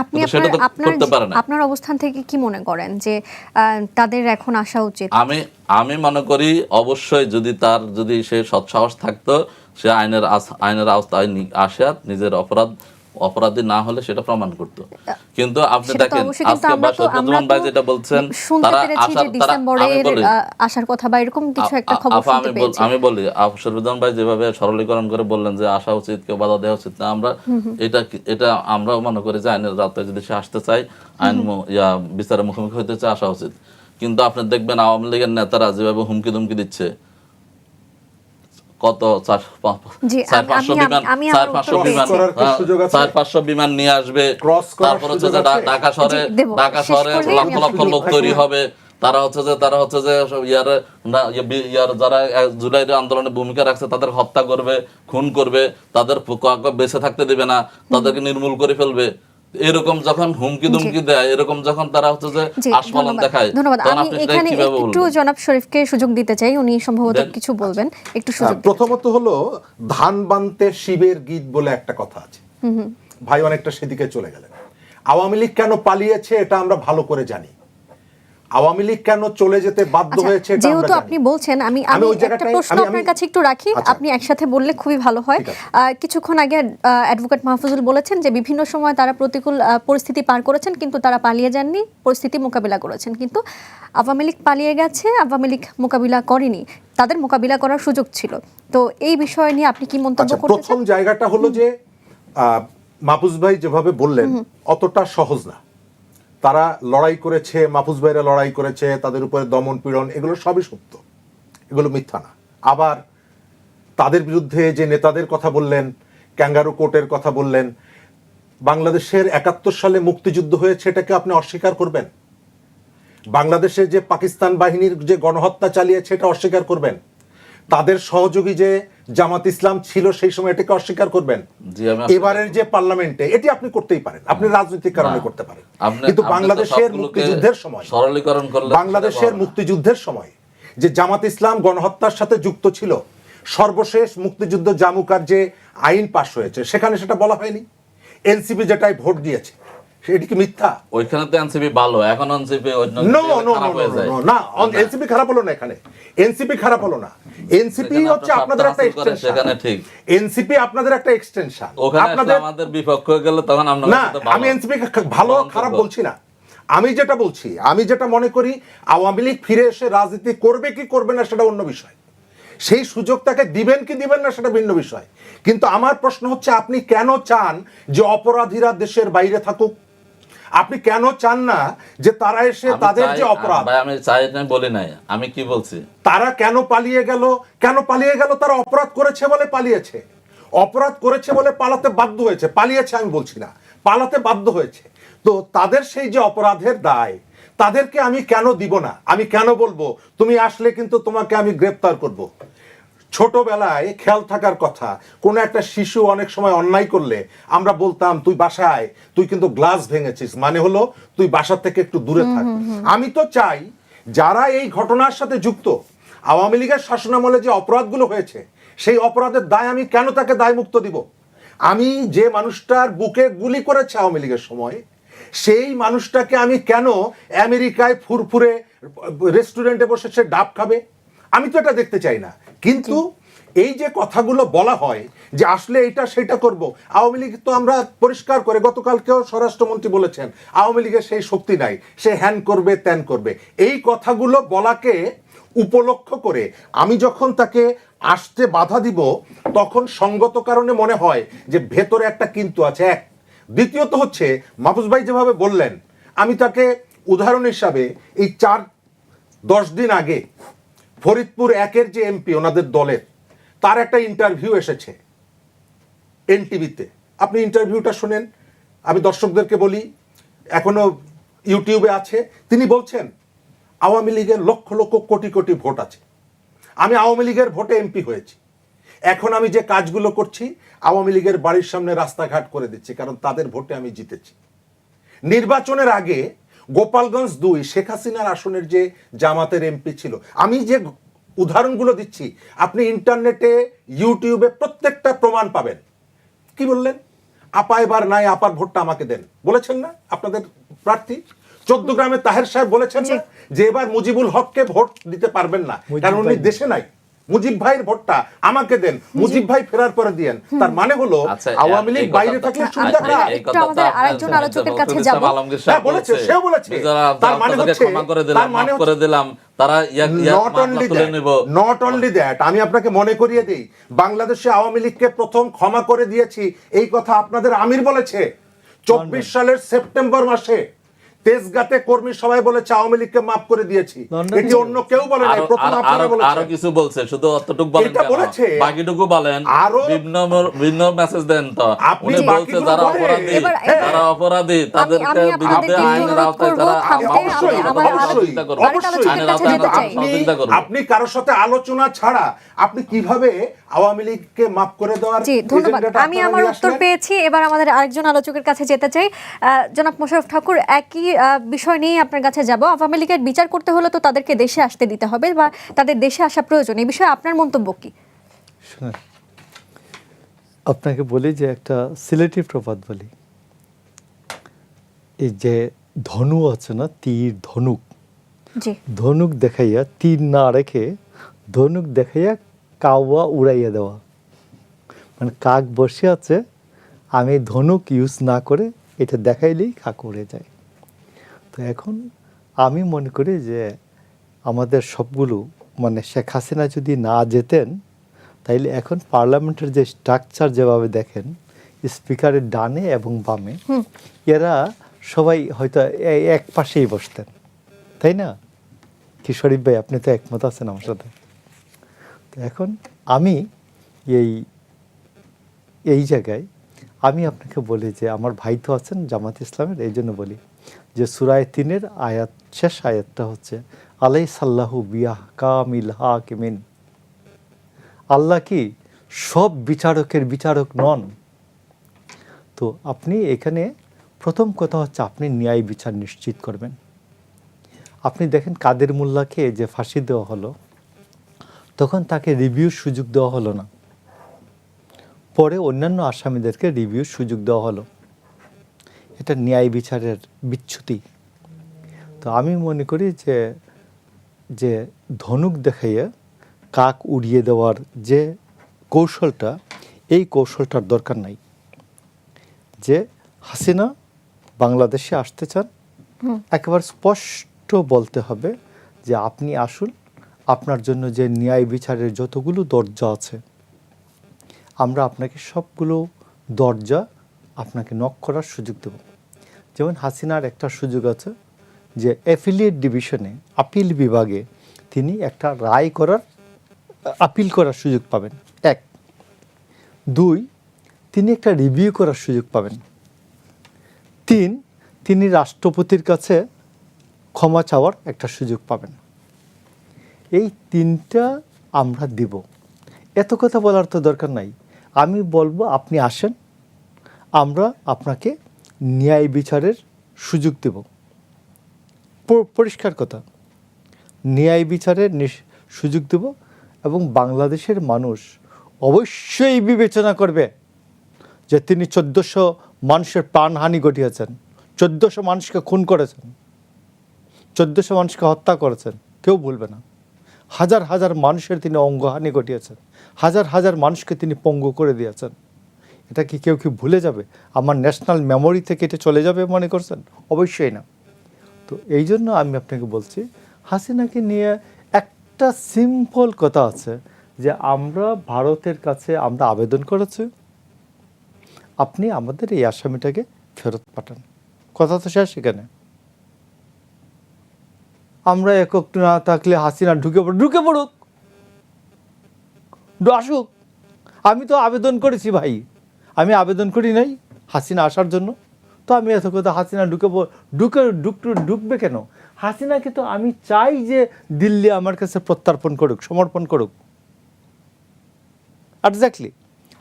Speaker 4: আপনি আপনার অবস্থান থেকে কি মনে করেন যে তাদের এখন আসা উচিত?
Speaker 3: আমি মনে করি অবশ্যই যদি সে সৎসাহস থাকতো, সে আইনের আওতায় আসে, নিজের অপরাধী না হলে সেটা প্রমাণ করতো। কিন্তু আপনি দেখেন আজকে শফিউজ্জামান ভাই যেটা বলছেন, তারা
Speaker 4: আসার কথা বা এরকম কিছু একটা খবর শুনতে পেয়েছি।
Speaker 3: আমি বলি, শফিউজ্জামান ভাই যেভাবে সরলীকরণ করে বললেন যে আসা উচিত, কেউ বাধা দেওয়া উচিত না, এটা আমরাও মনে করি যে আইনের আওতায় যদি সে আসতে চায়, বিচারের মুখোমুখি হইতে চায়, আসা উচিত। কিন্তু আপনি দেখবেন আওয়ামী লীগের নেতারা যেভাবে হুমকি দুমকি দিচ্ছে, কত 400-500 বিমান নিয়ে আসবে, তারপর হচ্ছে যে ঢাকা শহরে লক্ষ লক্ষ লোক তৈরি হবে, তারা হচ্ছে যে যারা জুলাইয়ের আন্দোলনে ভূমিকা রাখছে তাদের হত্যা করবে, খুন করবে, তাদের বেঁচে থাকতে দেবে না, তাদেরকে নির্মূল করে ফেলবে। এরকম যখন হুমকি দুমকি দেয়, এরকম যখন তারা হচ্ছে যে আস্ফালন দেখায়,
Speaker 4: তখন আপনি এখানে একটু জনাব শরীফকে সুযোগ দিতে চাই, উনি সম্ভবত কিছু বলবেন, একটু সুযোগ দিন।
Speaker 1: প্রথমত হলো ধান বানতে শিবের গীত বলে একটা কথা আছে, ভাই অনেকটা সেদিকে চলে গেলেন। আওয়ামী লীগ কেন পালিয়েছে এটা আমরা ভালো করে জানি। আওয়ামী লীগ কেন চলে যেতে বাধ্য
Speaker 4: আচ্ছা,
Speaker 1: হয়েছে এটা আমরা
Speaker 4: যেহেতু
Speaker 1: জানি।
Speaker 4: আপনি বলছেন আমি
Speaker 1: আমি ওই
Speaker 4: একটা
Speaker 1: জায়গাটায়
Speaker 4: প্রশ্ন আপনার কাছে একটু রাখি,
Speaker 1: আচ্ছা।
Speaker 4: আপনি একসাথে বললে খুবই ভালো হয়।
Speaker 1: ঠিক আছে।
Speaker 4: কিছুক্ষণ আগে অ্যাডভোকেট মাহফুজুল বলেছেন যে বিভিন্ন সময় তারা প্রতিকূল পরিস্থিতি পার করেছেন, কিন্তু তারা পালিয়ে যাননি, পরিস্থিতি মোকাবিলা করেছেন। কিন্তু আওয়ামী লীগ পালিয়ে গেছে, আওয়ামী লীগ মোকাবিলা করেনি, তাদের মোকাবিলা করার সুযোগ ছিল। তো এই বিষয় নিয়ে আপনি কি মন্তব্য
Speaker 1: আচ্ছা,
Speaker 4: করতে
Speaker 1: প্রথম
Speaker 4: চান?
Speaker 1: জায়গাটা হলো যে মাহফুজ ভাই যেভাবে বললেন অতটা সহজ না। তারা লড়াই করেছে, মাহফুজ ভাইরা লড়াই করেছে, তাদের উপরে দমন পীড়ন, এগুলো সবই সত্য, এগুলো মিথ্যা না। আবার তাদের বিরুদ্ধে যে নেতাদের কথা বললেন, ক্যাঙ্গারু কোর্টের কথা বললেন, বাংলাদেশের ৭১ সালে মুক্তিযুদ্ধ হয়েছে এটাকে আপনি অস্বীকার করবেন? বাংলাদেশে যে পাকিস্তান বাহিনীর যে গণহত্যা চালিয়েছে এটা অস্বীকার করবেন? তাদের সহযোগী যে জামাত ইসলাম ছিল সেই সময় এটাকে অস্বীকার করবেন?
Speaker 3: জি, আমি অস্বীকার
Speaker 1: এবারের যে পার্লামেন্টে এটি আপনি করতেই পারেন, আপনি রাজনৈতিক কারণে
Speaker 3: না,
Speaker 1: করতে পারেন,
Speaker 3: আপনি-
Speaker 1: কিন্তু
Speaker 3: আপনি তো
Speaker 1: বাংলাদেশের
Speaker 3: সবগুলোকে
Speaker 1: মুক্তিযুদ্ধের সময়,
Speaker 3: সরলীকরণ করলে
Speaker 1: বাংলাদেশের
Speaker 3: সেটা পাওয়া না।
Speaker 1: মুক্তিযুদ্ধের সময় যে জামাত ইসলাম গণহত্যার সাথে যুক্ত ছিল, সর্বশেষ মুক্তিযুদ্ধ জামুকার যে আইন পাশ হয়েছে সেখানে সেটা বলা হয়নি। এনসিপি যেটাই ভোট দিয়েছে সেটি কি মিথ্যা?
Speaker 3: ওইখানে তো এনসিপি ভালো, এখন এনসিপি
Speaker 1: নো নো নো না, এনসিপি খারাপ হলো না, এখানে এনসিপি খারাপ হলো না। এনসিপি
Speaker 3: যেখানে
Speaker 1: হচ্ছে
Speaker 3: আপনার
Speaker 1: আপনাদের একটা
Speaker 3: হাসিল করে
Speaker 1: এক্সটেনশন।
Speaker 3: সেখানে ঠিক।
Speaker 1: এনসিপি আপনাদের একটা এক্সটেনশন।
Speaker 3: ওখানে আসলে
Speaker 1: আপনাদের
Speaker 3: আমাদের বিপক্ষ হয়ে গেলে তখন আমরা
Speaker 1: না, আমি এনসিপি ভালো খারাপ বলছি না। আমি যেটা বলছি, আমি যেটা মনে করি আওয়ামী লীগ ফিরে এসে রাজনীতি করবে কি করবে না সেটা অন্য বিষয়, সেই সুযোগ তাকে দিবেন কি দিবেন না সেটা ভিন্ন বিষয়। কিন্তু আমার প্রশ্ন হচ্ছে আপনি কেন চান যে অপরাধীরা দেশের বাইরে থাকুক? আপনি কেন চান না যে তারা এসে তাদের যে অপরাধ,
Speaker 3: ভাই আমি চাই না বলি নাই, আমি কি বলছি
Speaker 1: তারা কেন পালিয়ে গেল? কেন পালিয়ে গেল? তারা অপরাধ করেছে বলে পালিয়েছে, অপরাধ করেছে বলে পালাতে বাধ্য হয়েছে। পালিয়েছে আমি বলছি না, পালাতে বাধ্য হয়েছে। তো তাদের সেই যে অপরাধের দায় তাদেরকে আমি কেন দিব না? আমি কেন বলবো তুমি আসলে কিন্তু তোমাকে আমি গ্রেফতার করব? ছোটবেলায় খেয়াল থাকার কথা, কোনো একটা শিশু অনেক সময় অন্যায় করলে আমরা বলতাম তুই বাসায়, তুই কিন্তু গ্লাস ভেঙেছিস, মানে হলো তুই বাসা থেকে একটু দূরে থাক। আমি তো চাই যারা এই ঘটনার সাথে যুক্ত, আওয়ামী লীগের শাসনামলে যে অপরাধগুলো হয়েছে সেই অপরাধের দায় আমি কেন তাকে দায়মুক্ত দিব? আমি যে মানুষটার বুকে গুলি করেছে আওয়ামী লীগের সময়, সেই মানুষটাকে আমি কেন আমেরিকায় ফুরফুরে রেস্টুরেন্টে বসে সে ডাব খাবে? আমি তো এটা দেখতে চাই না। কিন্তু এই যে কথাগুলো বলা হয় যে আসলে এটা সেটা করব, আওয়ামী লীগ তো আমরা পরিষ্কার করে গতকালকেও স্বরাষ্ট্রমন্ত্রী বলেছেন আওয়ামী লীগের সেই শক্তি নাই, সে হ্যান করবে ত্যান করবে। এই কথাগুলো বলাকে উপলক্ষ করে আমি যখন তাকে আসতে বাধা দিব তখন সঙ্গত কারণে মনে হয় যে ভেতরে একটা কিন্তু আছে। এক, দ্বিতীয়ত হচ্ছে মাহফুজ ভাই যেভাবে বললেন, আমি তাকে উদাহরণ হিসাবে এই 4-10 দিন আগে ফরিদপুর 1-এর যে এমপি ওনাদের দলের, তার একটা ইন্টারভিউ এসেছে এনটিভিতে। আপনি ইন্টারভিউটা শুনেন, আমি দর্শকদেরকে বলি, এখনো ইউটিউবে আছে। তিনি বলছেন আওয়ামী লীগের লক্ষ লক্ষ কোটি কোটি ভোট আছে, আমি আওয়ামী লীগের ভোটে এমপি হয়েছি, এখন আমি যে কাজগুলো করছি আওয়ামী লীগের বাড়ির সামনে রাস্তাঘাট করে দিচ্ছি, কারণ তাদের ভোটে আমি জিতেছি। নির্বাচনের আগে গোপালগঞ্জ 2 শেখ হাসিনার আসনের যে জামাতের এমপি ছিল, আমি যে উদাহরণগুলো দিচ্ছি আপনি ইন্টারনেটে ইউটিউবে প্রত্যেকটা প্রমাণ পাবেন। কি বললেন? আপা এবার নাই, আপার ভোটটা আমাকে দেন, বলেছেন না আপনাদের প্রার্থী? 14 গ্রামে তাহের সাহেব বলেছেন না যে এবার মুজিবুল হককে ভোট দিতে পারবেন না কারণ উনি দেশে নাই, মুজিব ভাইয়ের ভোটটা আমাকে দেন, মুজিব ভাই ফেরার পরে দিয়েন। তার মানে হলো আওয়ামী লীগ বাইরে থাকলে সুবিধা না।
Speaker 4: একটু আমাদের আরেকজন আলোচকের কাছে যাব।
Speaker 1: হ্যাঁ বলেছে, সেও বলেছে। তার মানে হচ্ছে, তার মানে
Speaker 3: করে দিলাম তারা
Speaker 1: নট অনলি দ্যাট, আমি আপনাকে মনে করিয়ে দেই বাংলাদেশে আওয়ামী লীগকে প্রথম ক্ষমা করে দিয়েছি এই কথা আপনাদের আমির বলেছে 24 সালের সেপ্টেম্বর মাসে তেজগাঁতে কর্মী সবাই বলেছে আওয়ামী লীগকে মাফ করে দিয়েছি, এটি অন্য কেউ বলে নাই, প্রথম আপনারা বলেছেন।
Speaker 3: আরো কিছু বলছে, শুধু অতটুকু বলেন
Speaker 1: এটা বলেছে,
Speaker 3: বাকিটুকু বলেন,
Speaker 1: আরো
Speaker 3: ভিন্ন মেসেজ দেন। তো
Speaker 1: আপনি
Speaker 3: উনি বলছে যারা অপরাধী, যারা অপরাধী তাদেরকে বিরুদ্ধে আইনের আওতায় তারা
Speaker 1: আপনি কারোর সাথে আলোচনা ছাড়া আপনি কিভাবে আওয়ামী লীগকে মাফ করে দেওয়ার?
Speaker 4: জি ধন্যবাদ, আমি আমার উত্তর পেয়েছি। এবার আমাদের আরেকজন আলোচকের কাছে যেতে চাই। জনাব মোশাররফ ঠাকুর, একই বিষয় নিয়ে আপনার কাছে যাব। আওয়ামী লীগের বিচার করতে হলে তো তাদেরকে দেশে আসতে দিতে হবে বা তাদের দেশে আসা প্রয়োজন, এই বিষয়ে আপনার মন্তব্য কি?
Speaker 2: শুনুন, আপনাকে বলি যে একটা সিলেটি প্রবাদ বলি, এই যে ধনু আছে না, তীর ধনুক,
Speaker 4: জি
Speaker 2: ধনুক দেখাইয়া তীর না রেখে ধনুক দেখাইয়া কাওয়া উড়াইয়া দেওয়া, মানে কাক বসে আছে, আমি ধনুক ইউজ না করে এটা দেখাইলেই কাক উড়ে যায়। তো এখন আমি মনে করি যে আমাদের সবগুলো, মানে শেখ হাসিনা যদি না যেতেন, তাইলে এখন পার্লামেন্টের যে স্ট্রাকচার যেভাবে দেখেন, স্পিকারের ডানে এবং বামে এরা সবাই হয়তো এক পাশেই বসতেন, তাই না? কি শরীফ ভাই, আপনি তো একমত আছেন আমার সাথে? তো এখন আমি এই জায়গায় আমি আপনাকে বলি যে আমার ভাই তো আছেন জামাত ইসলামের, এই জন্য বলি যে সূরা ৩-এর আয়াত, শেষ আয়াতটা হচ্ছে আলাইসাল্লাহু বিআহকামিল হাকিমিন। আল্লাহ কি সব বিচারকের বিচারক নন? তো আপনি এখানে প্রথম কথা হচ্ছে আপনি ন্যায় বিচার নিশ্চিত করবেন। আপনি দেখেন কাদের মোল্লাকে যে ফাঁসি দেওয়া হলো, তখন তাকে রিভিউর সুযোগ দেওয়া হলো না, পরে অন্যান্য আসামিদেরকে রিভিউর সুযোগ দেওয়া হলো। এটা ন্যায় বিচারের বিচ্যুতি। তো আমি মনে করি যে ধনুক দেখাইয়া কাক উড়িয়ে দেওয়ার যে কৌশলটা, এই কৌশলটার দরকার নাই। যে হাসিনা বাংলাদেশে আসতে চান, একেবারে স্পষ্ট বলতে হবে যে আপনি আসুন, আপনার জন্য যে ন্যায় বিচারের যতগুলো দরজা আছে, আমরা আপনাকে সবগুলো দরজা আপনাকে নক করার সুযোগ দেব। যেমন হাসিনার একটা সুযোগ আছে যে অ্যাফিলিয়েট ডিভিশনে, আপিল বিভাগে তিনি একটা রায় করার, আপিল করার সুযোগ পাবেন, 1। 2, তিনি একটা রিভিউ করার সুযোগ পাবেন। 3, তিনি রাষ্ট্রপতির কাছে ক্ষমা চাওয়ার একটা সুযোগ পাবেন। এই 3টা আমরা দিব। এত কথা বলার তো দরকার নাই। আমি বলবো আপনি আসেন, আমরা আপনাকে ন্যায় বিচারের সুযোগ দেব। পরিষ্কার কথা, ন্যায় বিচারের সুযোগ দেব, এবং বাংলাদেশের মানুষ অবশ্যই বিবেচনা করবে যে তিনি 1400 মানুষের প্রাণহানি ঘটিয়েছেন, 1400 মানুষকে খুন করেছেন, 1400 মানুষকে হত্যা করেছেন, কেউ ভুলবে না। হাজার হাজার মানুষের তিনি অঙ্গহানি ঘটিয়েছেন, হাজার হাজার মানুষকে তিনি পঙ্গু করে দিয়েছেন। এটা কি কেউ কি ভুলে যাবে? আমার ন্যাশনাল মেমোরি থেকে এটা চলে যাবে মনে করছেন? অবশ্যই না। তো এই জন্য আমি আপনাকে বলছি, হাসিনাকে নিয়ে একটা সিম্পল কথা আছে যে আমরা ভারতের কাছে আমরা আবেদন করেছি, আপনি আমাদের এই আসামিটাকে ফেরত পাঠান। কথা তো শেষ এখানে। আমরা একক না থাকলে হাসিনা ঢুকে পড়ুক, আসুক। আমি তো আবেদন করেছি ভাই, আমি আবেদন করি নাই হাসিনা আসার জন্য? তো আমি এত কথা, হাসিনা ঢুকবে কেন? হাসিনাকে তো আমি চাই যে দিল্লি আমার কাছে প্রত্যার্পণ করুক, সমর্পণ করুক। এক্স্যাক্টলি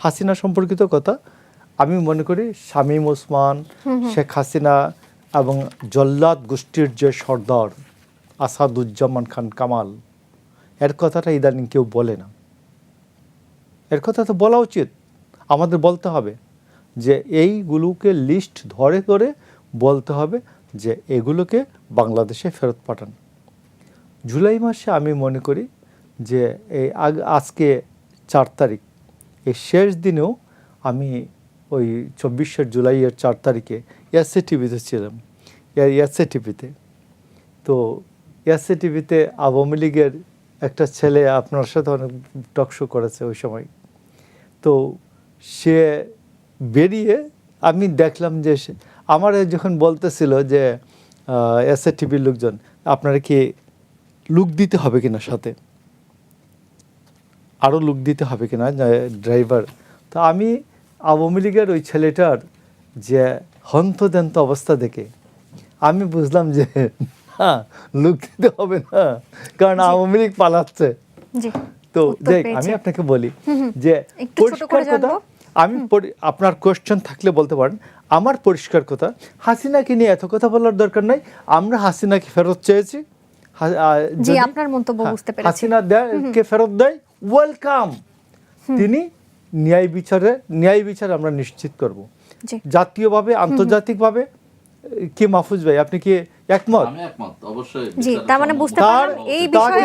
Speaker 2: হাসিনা সম্পর্কিত কথা আমি মনে করি শামীম ওসমান, শেখ হাসিনা এবং জল্লাদ গোষ্ঠীর যে সর্দার আসাদুজ্জামান খান কামাল, এর কথাটা ইদানিং কেউ বলে না। এর কথা তো বলা উচিত, আমাদের বলতে হবে যে এইগুলোকে লিস্ট ধরে ধরে বলতে হবে যে এগুলোকে বাংলাদেশে ফেরত পাঠান। জুলাই মাসে আমি মনে করি যে এই আজকে 4 তারিখ, এই শেষ দিনেও আমি ওই 24শে জুলাইয়ের 4 তারিখে এসএ টিভিতে ছিলাম, এসএ টিভিতে। তো এসএ টিভিতে আওয়ামী লীগের একটা ছেলে আপনার সাথে অনেক টকশো করেছে ওই সময়। তো সে বেরিয়ে আমি দেখলাম যে আমার যখন বলতেছিল যে এসএ টিভির লোকজন, আপনারা কি লুক দিতে হবে কিনা, সাথে আরও লুক দিতে হবে কিনা ড্রাইভার। তো আমি আওয়ামী লীগের ওই ছেলেটার যে হন্তদন্ত অবস্থা দেখে আমি বুঝলাম যে না, লুক দিতে হবে না, কারণ আওয়ামী লীগ পালাচ্ছে। তো দেখ, আমি আপনাকে বলি যে পরিষ্কার কথা, আমি আপনার কোয়েশ্চেন থাকলে বলতে পারেন। আমার পরিষ্কার কথা, হাসিনাকে নিয়ে এত কথা বলার দরকার নাই। আমরা হাসিনাকে ফেরত চেয়েছি,
Speaker 4: আপনার মন্তব্য বুঝতে পেরেছি।
Speaker 2: হাসিনা কে ফেরত দেয়, ওয়েলকাম। তিনি ন্যায় বিচার আমরা নিশ্চিত করব, জাতীয়ভাবে আন্তর্জাতিকভাবে কি মাহফুজ ভাই, আপনি কি একমত?
Speaker 3: আমি একমত অবশ্যই।
Speaker 4: জি, তার মানে বুঝতে
Speaker 2: তার-
Speaker 4: পারলাম এই বিষয়ে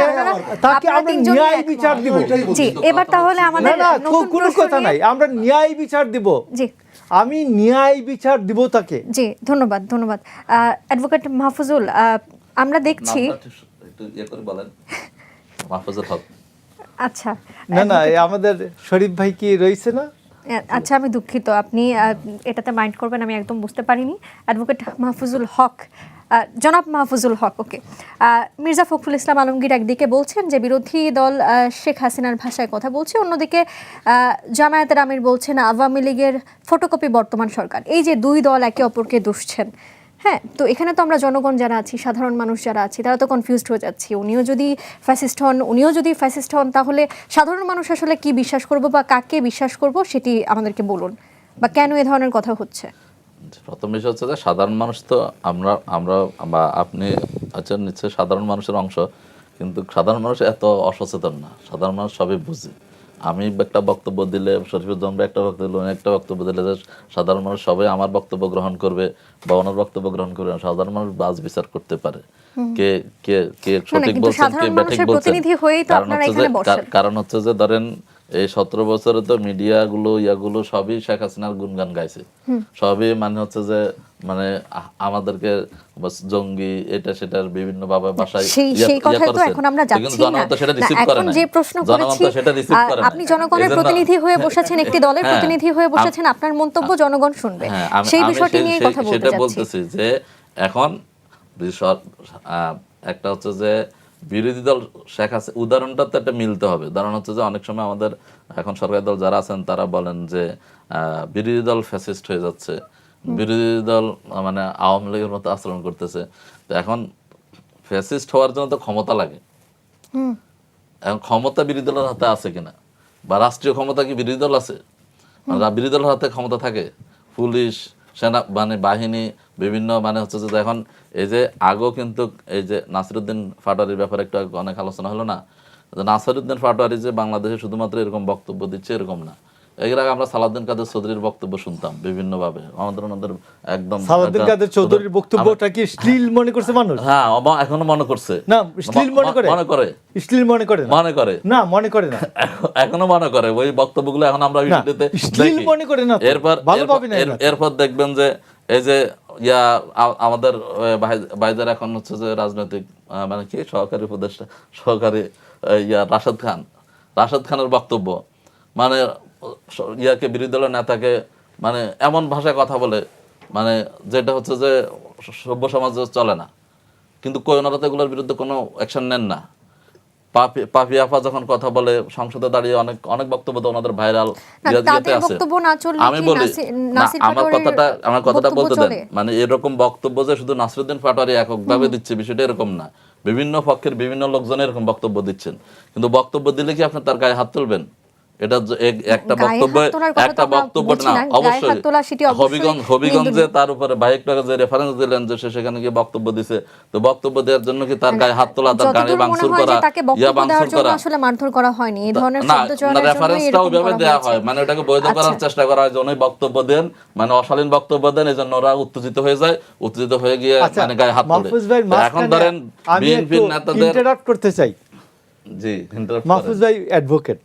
Speaker 2: তাকে
Speaker 4: আপনারা
Speaker 2: আমরা
Speaker 4: তিনজনই
Speaker 2: ন্যায়
Speaker 4: একমত।
Speaker 2: বিচার দিব।
Speaker 4: জি, এবার তাহলে আমাদের
Speaker 2: না
Speaker 4: নতুন
Speaker 2: কোনো
Speaker 4: প্রশ্ন
Speaker 2: কথা
Speaker 4: নিয়ে-
Speaker 2: নাই, আমরা ন্যায় বিচার দিব।
Speaker 4: জি
Speaker 2: আমি ন্যায় বিচার দিব তাকে।
Speaker 4: জি, ধন্যবাদ ধন্যবাদ অ্যাডভোকেট মাহফুজুল। আমরা দেখছি
Speaker 3: নামটা একটু ইয়ে করে বলেন। মাহফুজুল হক।
Speaker 4: আচ্ছা
Speaker 2: না আমাদের শরীফ ভাই কি রয়েছে না?
Speaker 4: আচ্ছা, আমি দুঃখিত, আপনি এটাতে মাইন্ড করবেন, আমি একদম বুঝতে পারিনি। অ্যাডভোকেট মাহফুজুল হক, জনাব মাহফুজুল হক, ওকে। মির্জা ফখরুল ইসলাম আলমগীর একদিকে বলছেন যে বিরোধী দল শেখ হাসিনার ভাষায় কথা বলছে, অন্যদিকে জামায়াতের আমির বলছেন আওয়ামী লীগের ফটোকপি বর্তমান সরকার। এই যে দুই দল একে অপরকে দুষছেন, হ্যাঁ, তো এখানে তো আমরা জনগণ যারা আছি, সাধারণ মানুষ যারা আছি, তারা তো কনফিউজড হয়ে যাচ্ছি। উনিও যদি ফ্যাসিস্ট হন তাহলে সাধারণ মানুষ আসলে কি বিশ্বাস করব বা কাকে বিশ্বাস করব সেটি আমাদেরকে বলুন, বা কেন এ ধরনের কথা হচ্ছে।
Speaker 3: প্রথম বিষয় হচ্ছে যে সাধারণ মানুষ তো আমরা বা আপনি আচ্ছা নিশ্চয়ই সাধারণ মানুষের অংশ, কিন্তু সাধারণ মানুষ এত অসচেতন না। সাধারণ মানুষ সবই বুঝে। আমি একটা বক্তব্য দিলে, শরীফুজ্জামান একটা বক্তব্য দিলে, একটা বক্তব্য দিলে যে সাধারণ মানুষ সবাই আমার বক্তব্য গ্রহণ করবে বা ওনার বক্তব্য গ্রহণ করবে, সাধারণ মানুষ বাজ বিচার করতে পারে কে কে কে সঠিক
Speaker 4: কিন্তু
Speaker 3: বলছেন, কে
Speaker 4: সাধারণ
Speaker 3: ব্যাঠিক
Speaker 4: মানুষের
Speaker 3: বলছেন।
Speaker 4: প্রতিনিধি হয়েই তো আপনারা এখানে বসেন।
Speaker 3: কারণ হচ্ছে যে ধরেন এই 17 বছরে তো মিডিয়াগুলো ইয়াগুলো সবই শেখ হাসিনার গুণগান গাইছে, সবই মানে হচ্ছে যে মানে আমাদেরকে জঙ্গি এটা সেটার বিভিন্ন ভাবে বাসায়
Speaker 4: সেই কথাই তো এখন আমরা যাচ্ছি না।
Speaker 3: জনগণ তো সেটা রিসিভ করে
Speaker 4: এখন
Speaker 3: না,
Speaker 4: যে প্রশ্ন
Speaker 3: জনগণ
Speaker 4: করেছি,
Speaker 3: তো সেটা রিসিভ করে না।
Speaker 4: আপনি জনগণের প্রতিনিধি হয়ে বসেছেন, একটি দলের
Speaker 3: হ্যাঁ,
Speaker 4: প্রতিনিধি হয়ে বসেছেন, আপনার মন্তব্য জনগণ শুনবে।
Speaker 3: হ্যাঁ,
Speaker 4: সেই
Speaker 3: আমি
Speaker 4: বিষয়টি নিয়ে কথা বলতে
Speaker 3: সেটা
Speaker 4: যাচ্ছি।
Speaker 3: বলতেছি যে এখন একটা হচ্ছে যে বিরোধী দল শেখ হাসিনা উদাহরণটা তো একটা মিলতে হবে। উদাহরণ হচ্ছে যে অনেক সময় আমাদের এখন সরকারি দল যারা আছেন তারা বলেন যে বিরোধী দল ফ্যাসিস্ট হয়ে যাচ্ছে, বিরোধী দল মানে আওয়ামী লীগের মতো আচরণ করতেছে। তো এখন ফ্যাসিস্ট হওয়ার জন্য তো ক্ষমতা লাগে। এখন ক্ষমতা বিরোধী দলের হাতে আছে কিনা, বা রাষ্ট্রীয় ক্ষমতা কি বিরোধী দল আছে? বিরোধী দলের হাতে ক্ষমতা থাকে, পুলিশ সেনা মানে বাহিনী বিভিন্ন মানে হচ্ছে যে এখন এই যে আগেও কিন্তু এই যে নাসিরুদ্দিন পাটোয়ারির ব্যাপারে একটু অনেক আলোচনা হলো না, যে নাসিরুদ্দিন পাটোয়ারি যে বাংলাদেশে শুধুমাত্র এরকম বক্তব্য দিচ্ছে এরকম না। এর আগে আমরা সালাউদ্দিন কাদের চৌধুরীর বক্তব্য শুনতাম বিভিন্ন ভাবে, আমাদের একদম
Speaker 2: সালাউদ্দিন কাদের চৌধুরীর বক্তব্যটা কি শ্লীল মনে করছে মানুষ?
Speaker 3: হ্যাঁ, এখনো মনে করছে
Speaker 2: না, শ্লীল মনে করে,
Speaker 3: মনে করে,
Speaker 2: শ্লীল মনে করে না,
Speaker 3: মনে করে
Speaker 2: না মনে করে না,
Speaker 3: এখনো মনে করে ওই বক্তব্যগুলো এখন আমরা ভিডিওতে
Speaker 2: শ্লীল
Speaker 3: দেখি।
Speaker 2: মনে করে না তো, ভালোভাবে নেয় না।
Speaker 3: এরপর দেখবেন যে এই যে আমাদের ভাইদের এখন হচ্ছে যে রাজনৈতিক মানে কি সহকারী উপদেষ্টা সহকারী রাশেদ খানের বক্তব্য মানে ইয়াকে বিরোধী দলের নেতাকে মানে এমন ভাষায় কথা বলে মানে যেটা হচ্ছে যে সভ্য সমাজে চলে না, কিন্তু ওনারা তো এগুলোর বিরুদ্ধে কোনো অ্যাকশন নেন না। পাপি আপা যখন কথা বলে সংসদে দাঁড়িয়ে অনেক অনেক বক্তব্য তো ওনাদের ভাইরাল ইয়েতে আছে। আমি বলি না, আমার কথাটা বলতে দেন, মানে এরকম বক্তব্য যে শুধু নাসিরুদ্দিন পাটোয়ারি এককভাবে দিচ্ছে বিষয়টা এরকম না, বিভিন্ন পক্ষের বিভিন্ন লোকজন এরকম বক্তব্য দিচ্ছেন, কিন্তু বক্তব্য দিলে কি আপনি তার গায়ে হাত তুলবেন? এটা একটা বক্তব্য না, অবশ্যই হবিগঞ্জে তার উপরে ভাইকটাকে যে রেফারেন্স দিলেন যে সে সেখানে গিয়ে বক্তব্য দিছে, তো বক্তব্য দেওয়ার জন্য কি তার গায়ে হাত তোলা, তার গাড়ি ভাঙচুর করা, ভাঙচুর করা
Speaker 4: আসলে মারধর করা হয়নি, এই ধরনের
Speaker 3: না,
Speaker 4: শব্দ চয়নের জন্য
Speaker 3: রেফারেন্সটা ওইভাবে দেওয়া হয়, মানে ওটাকে বৈধ করার চেষ্টা করা হয় যে উনি বক্তব্য দেন মানে অশালীন বক্তব্য দেন, এজন্য ওরা উত্তেজিত হয়ে যায়, উত্তেজিত হয়ে গিয়ে মানে গায়ে হাত তোলে। এখন ধরেন বিএনপির নেতাদের
Speaker 2: ইন্টারাপ্ট করতে চাই।
Speaker 3: জি,
Speaker 2: মাহফুজ ভাই অ্যাডভোকেট,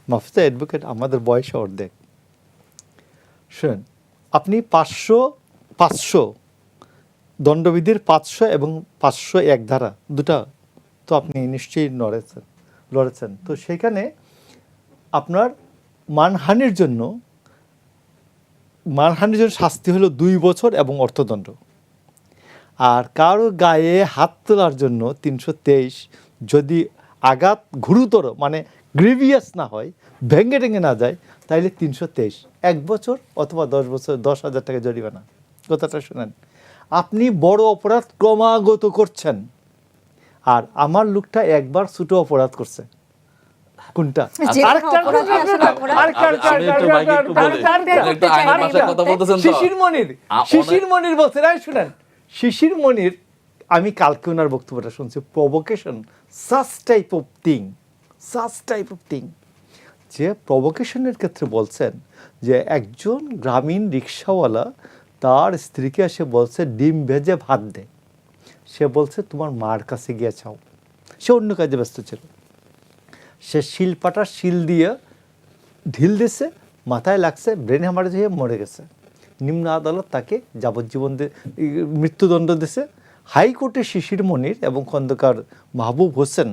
Speaker 2: মাহফুজ অ্যাডভোকেট, আমাদের বয়স অর্ধেক। শুনুন, আপনি 500 দণ্ডবিধির 500 এবং 501 ধারা দুটা তো আপনি নিশ্চয়ই লড়েছেন। তো সেখানে আপনার মানহানির জন্য শাস্তি হলো 2 বছর এবং অর্থদণ্ড। আর কারো গায়ে হাত তোলার জন্য 323, যদি আঘাত গুরুতর মানে গ্রিভিয়াস না হয়, ভেঙে টেঙে না যায়, তাইলে 323, 1 বছর অথবা 10 বছর, 10,000 টাকা জরিমানা। কথাটা শুনেন, আপনি বড় অপরাধ ক্রমাগত করছেন, আর আমার লোকটা একবার ছোট অপরাধ করছে। কোনটা? শিশির মনির বলছে, শুনেন, শিশির মনির, আমি কালকে ওনার বক্তব্যটা শুনছি, provocation such type of thing, যে প্রভোকেশনের ক্ষেত্রে বলছেন যে একজন গ্রামীণ রিক্সাওয়ালা তার স্ত্রীকে এসে বলছে ডিম ভেজে ভাত দে। সে বলছে তোমার মার কাছে গিয়ে চাও। সে অন্য কাজে ব্যস্ত ছিল। সে শিলপাটার শিল দিয়ে ঢিল দিছে, মাথায় লাগছে, ব্রেন হ্যামারেজ হয়ে মরে গেছে। নিম্ন আদালত তাকে যাবজ্জীবন মৃত্যুদণ্ড দিছে। হাইকোর্টে শিশির মনির এবং খন্দকার মাহবুব হোসেন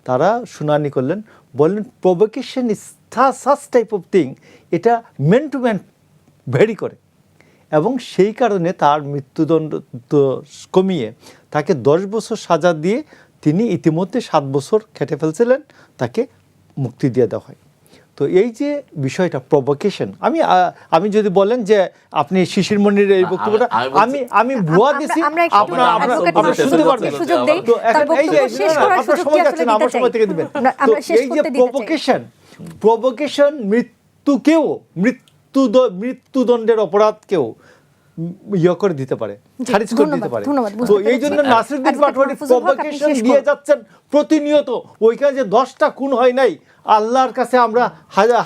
Speaker 2: তারা শুনানি করলেন, বললেন provocation is such type of thing, এটা ম্যান টু ম্যান ভেরি করে, এবং সেই কারণে তার মৃত্যুদণ্ড কমিয়ে তাকে 10 বছর সাজা দিয়ে তিনি ইতিমধ্যে 7 বছর খেটে ফেলছিলেন, তাকে মুক্তি দিয়ে দেওয়া হয়। তো এই যে বিষয়টা প্রভোকেশন, আমি যদি বলেন যে আপনি শিশির মনির এই বক্তব্যটা আমি ভুয়া দিছি,
Speaker 4: আমরা একটু
Speaker 2: আপনারা শুনতে পারবেন।
Speaker 4: সুযোগ দেই,
Speaker 2: তো
Speaker 4: তার
Speaker 2: এখন এই যে
Speaker 4: বক্তব্য শেষ করার
Speaker 2: আপনার
Speaker 4: সুযোগ
Speaker 2: সময়
Speaker 4: কি
Speaker 2: যাচ্ছে
Speaker 4: আসলে
Speaker 2: না,
Speaker 4: দিতে
Speaker 2: আমার সময়
Speaker 4: চাই?
Speaker 2: থেকে দিবেন। তো
Speaker 4: আমরা শেষ
Speaker 2: এই যে
Speaker 4: করতে দিতে চাই।
Speaker 2: প্রভোকেশন মৃত্যুদণ্ডের অপরাধকেও ইয়ে করে দিতে পারে,
Speaker 4: জি,
Speaker 2: খারিজ করে দিতে পারে।
Speaker 4: ধন্যবাদ,
Speaker 2: তো
Speaker 4: বুঝতে
Speaker 2: এই
Speaker 4: পেরেছি।
Speaker 2: জন্য নাসিরুদ্দিন
Speaker 4: অ্যাডভোকেট
Speaker 2: পাটোয়ারি
Speaker 4: মাহফুজুল হক, আপনি
Speaker 2: প্রভোকেশন
Speaker 4: শেষ
Speaker 2: দিয়ে
Speaker 4: করুন।
Speaker 2: যাচ্ছেন প্রতিনিয়ত। ওইখানে যে 10টা খুন হয় নাই, আল্লাহর কাছে আমরা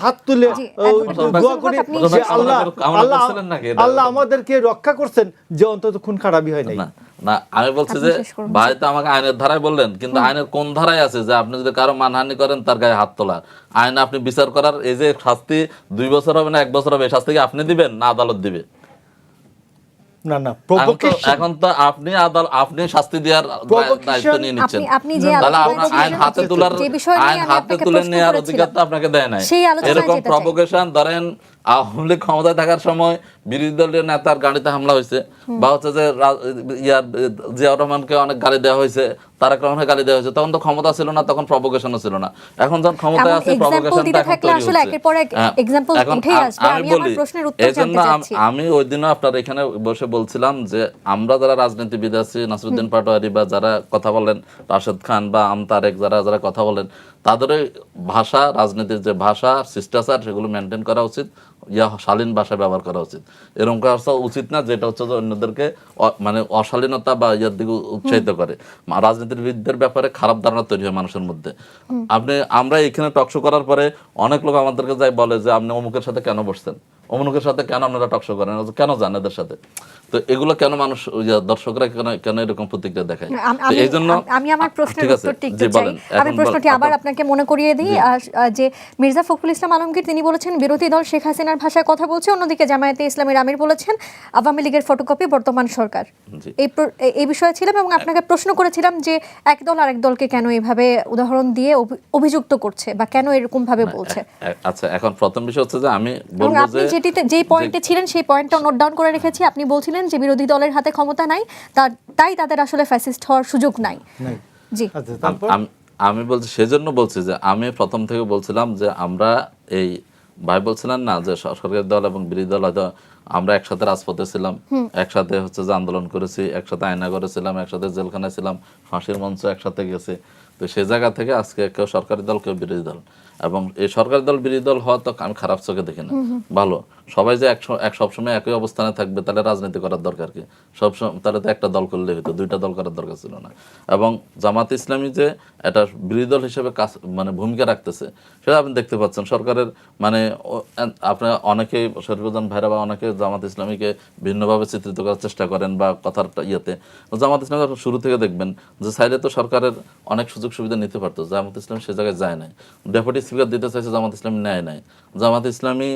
Speaker 2: হাত তুলে
Speaker 4: জি, অ্যাডভোকেট
Speaker 2: দোয়া
Speaker 4: মাহফুজুল
Speaker 2: করি
Speaker 4: হক, আপনি
Speaker 2: যে
Speaker 3: শেষ করুন।
Speaker 2: আল্লাহ
Speaker 3: কামনা করছিলেন নাকি এটা?
Speaker 2: আল্লাহ আমাদেরকে রক্ষা করছেন যে অন্তত খুন খারাপই হয় নাই।
Speaker 3: না না, আমি বলছি
Speaker 4: আপনি
Speaker 3: যে
Speaker 4: শেষ করুন।
Speaker 3: ভাই তো আমাকে আইনের ধারায় বললেন, কিন্তু আইনের কোন ধারায় আছে যে আপনি যদি কারো মানহানি করেন তার গায়ে হাত তোলা? আইন আপনি বিচার করার এই যে শাস্তি 2 বছর হবে না 1 বছর হবে, এই শাস্তি কি আপনি দিবেন না আদালত দিবে?
Speaker 2: না না, প্রভোকেশন
Speaker 3: এখন তো আপনি শাস্তি দেওয়ার দায়িত্ব নিয়ে নিচ্ছেন।
Speaker 4: আপনি যে
Speaker 3: তাহলে
Speaker 4: আলোচনায়
Speaker 3: আপনার আইন
Speaker 4: ছিলেন,
Speaker 3: হাতে তোলার
Speaker 4: যে বিষয় নিয়ে
Speaker 3: আইন
Speaker 4: আমি
Speaker 3: হাতে
Speaker 4: আপনাকে
Speaker 3: তুলে
Speaker 4: প্রশ্ন
Speaker 3: নেওয়ার
Speaker 4: করেছিলাম,
Speaker 3: অধিকার তো আপনাকে দেয় নাই।
Speaker 4: সেই আলোচনায়
Speaker 3: এরকম
Speaker 4: যেতে চাই।
Speaker 3: প্রভোকেশন ধরেন আওয়ামী লীগ ক্ষমতায় থাকার সময় বিরোধী দলীয় নেতার গাড়িতে হামলা হয়েছে, বা হচ্ছে যে জিয়াউর রহমানকে অনেক গালি দেওয়া হয়েছে, তারেক রহমানকে গালি দেওয়া হয়েছে, তখন তো ক্ষমতা ছিল না, তখন প্রভোকেশনও ছিল না। এখন যখন ক্ষমতায়
Speaker 4: এমন
Speaker 3: আছে
Speaker 4: example
Speaker 3: প্রভোকেশনটা
Speaker 4: দিতে
Speaker 3: এখন
Speaker 4: থাকলে
Speaker 3: তৈরি
Speaker 4: আসলে
Speaker 3: হচ্ছে।
Speaker 4: একের পর এক
Speaker 3: হ্যাঁ,
Speaker 4: example
Speaker 3: এখন
Speaker 4: উঠেই আসবে। আমি আমার
Speaker 3: বলি,
Speaker 4: প্রশ্নের উত্তর
Speaker 3: এজন্য
Speaker 4: জানতে চাচ্ছি।
Speaker 3: আমি ওই দিনও আপনার এখানে বসে বলছিলাম যে আমরা যারা রাজনীতিবিদ আছি, নাসিরুদ্দিন পাটোয়ারি বা যারা কথা বলেন, রাশেদ খান বা তারেক, যারা কথা বলেন, তাদের ভাষা, রাজনীতির যে ভাষা শিষ্টাচার, সেগুলো মেনটেন করা উচিত, শালীন ভাষা ব্যবহার করা উচিত। এরকম করা উচিত না যেটা হচ্ছে যে অন্যদেরকে মানে অশালীনতা বা ইয়ার দিকে উৎসাহিত করে। রাজনীতিবিদদের ব্যাপারে খারাপ ধারণা তৈরি হয় মানুষের মধ্যে। আমরা এখানে টকশো করার পরে অনেক লোক আমাদেরকে যাই বলে যে আপনি অমুকের সাথে কেন বসছেন, অমুকের সাথে কেন আপনারা টকশো করেন, কেন যান এদের সাথে? তো এগুলো কেন মানুষ দর্শকরা কেন এরকম প্রতিক্রিয়া দেখায়? তো এই জন্য
Speaker 4: আমি আমার প্রশ্নের
Speaker 3: ঠিক আছে,
Speaker 4: উত্তরটি একটু
Speaker 3: জি
Speaker 4: চাই।
Speaker 3: বলেন।
Speaker 4: আমি
Speaker 3: এখন
Speaker 4: প্রশ্নটি আবার আপনাকে মনে করিয়ে দিই যে মির্জা ফখরুল ইসলাম আলমগীর তিনি বলেছেন বিরোধী দল শেখ হাসিনার ভাষায় কথা বলছে, অন্যদিকে জামায়াতে ইসলামের আমির বলেছেন আওয়ামী লীগের ফটোকপি বর্তমান সরকার।
Speaker 3: জি।
Speaker 4: এই বিষয়ে ছিলাম এবং আপনাকে প্রশ্ন করেছিলাম যে এক দল আরেক দলকে কেন এইভাবে উদাহরণ দিয়ে অভিযুক্ত করছে বা কেন এরকম ভাবে বলছে।
Speaker 3: আচ্ছা, এখন প্রথম বিষয় হচ্ছে যে আমি
Speaker 4: এবং
Speaker 3: বলবো
Speaker 4: আপনি
Speaker 3: যে
Speaker 4: যেই পয়েন্টে ছিলেন সেই পয়েন্টটা নোট ডাউন করে রেখেছি। আপনি বলছিলেন যে বিরোধী দলের হাতে ক্ষমতা নাই, তাই তাদের আসলে ফ্যাসিস্ট হওয়ার সুযোগ নাই। জি,
Speaker 2: আচ্ছা, তারপর
Speaker 3: আমি বলছি, সেজন্য বলছি যে আমি প্রথম থেকে বলছিলাম যে আমরা এই ভাই বলছিলেন না যে সরকারি দল এবং বিরোধী দল হয়তো আমরা একসাথে রাজপথে ছিলাম, একসাথে হচ্ছে যে আন্দোলন করেছি, একসাথে আয়না করেছিলাম, একসাথে জেলখানায় ছিলাম, ফাঁসির মঞ্চ একসাথে গেছে। তো সে জায়গা থেকে আজকে কেউ সরকারি দল, কেউ বিরোধী দল, এবং এই সরকারি দল বিরোধী দল হওয়া তো আমি খারাপ চোখে দেখি না, ভালো। সবাই যে সবসময় একই অবস্থানে থাকবে তাহলে রাজনীতি করার দরকার কি? সবসময় তাহলে তো একটা দল করলে হতো, 2টা দল করার দরকার ছিল না। এবং জামাত ইসলামী যে এটা বিরোধী দল হিসেবে কাজ মানে ভূমিকা রাখতেছে সেটা আপনি দেখতে পাচ্ছেন। সরকারের মানে আপনার অনেকেই শরীফুদ্দিন ভাইরা বা অনেকে জামাত ইসলামীকে ভিন্নভাবে চিত্রিত করার চেষ্টা করেন বা কথার ইয়েতে। জামাত ইসলামী শুরু থেকে দেখবেন যে চাইলে তো সরকারের অনেক সুযোগ সুবিধা নিতে পারতো, জামাত ইসলামী সে জায়গায় যায় নাই। ডেপুটি স্পিকার দিতে চাইছে, জামাত ইসলামী নেয় নাই। জামাত ইসলামী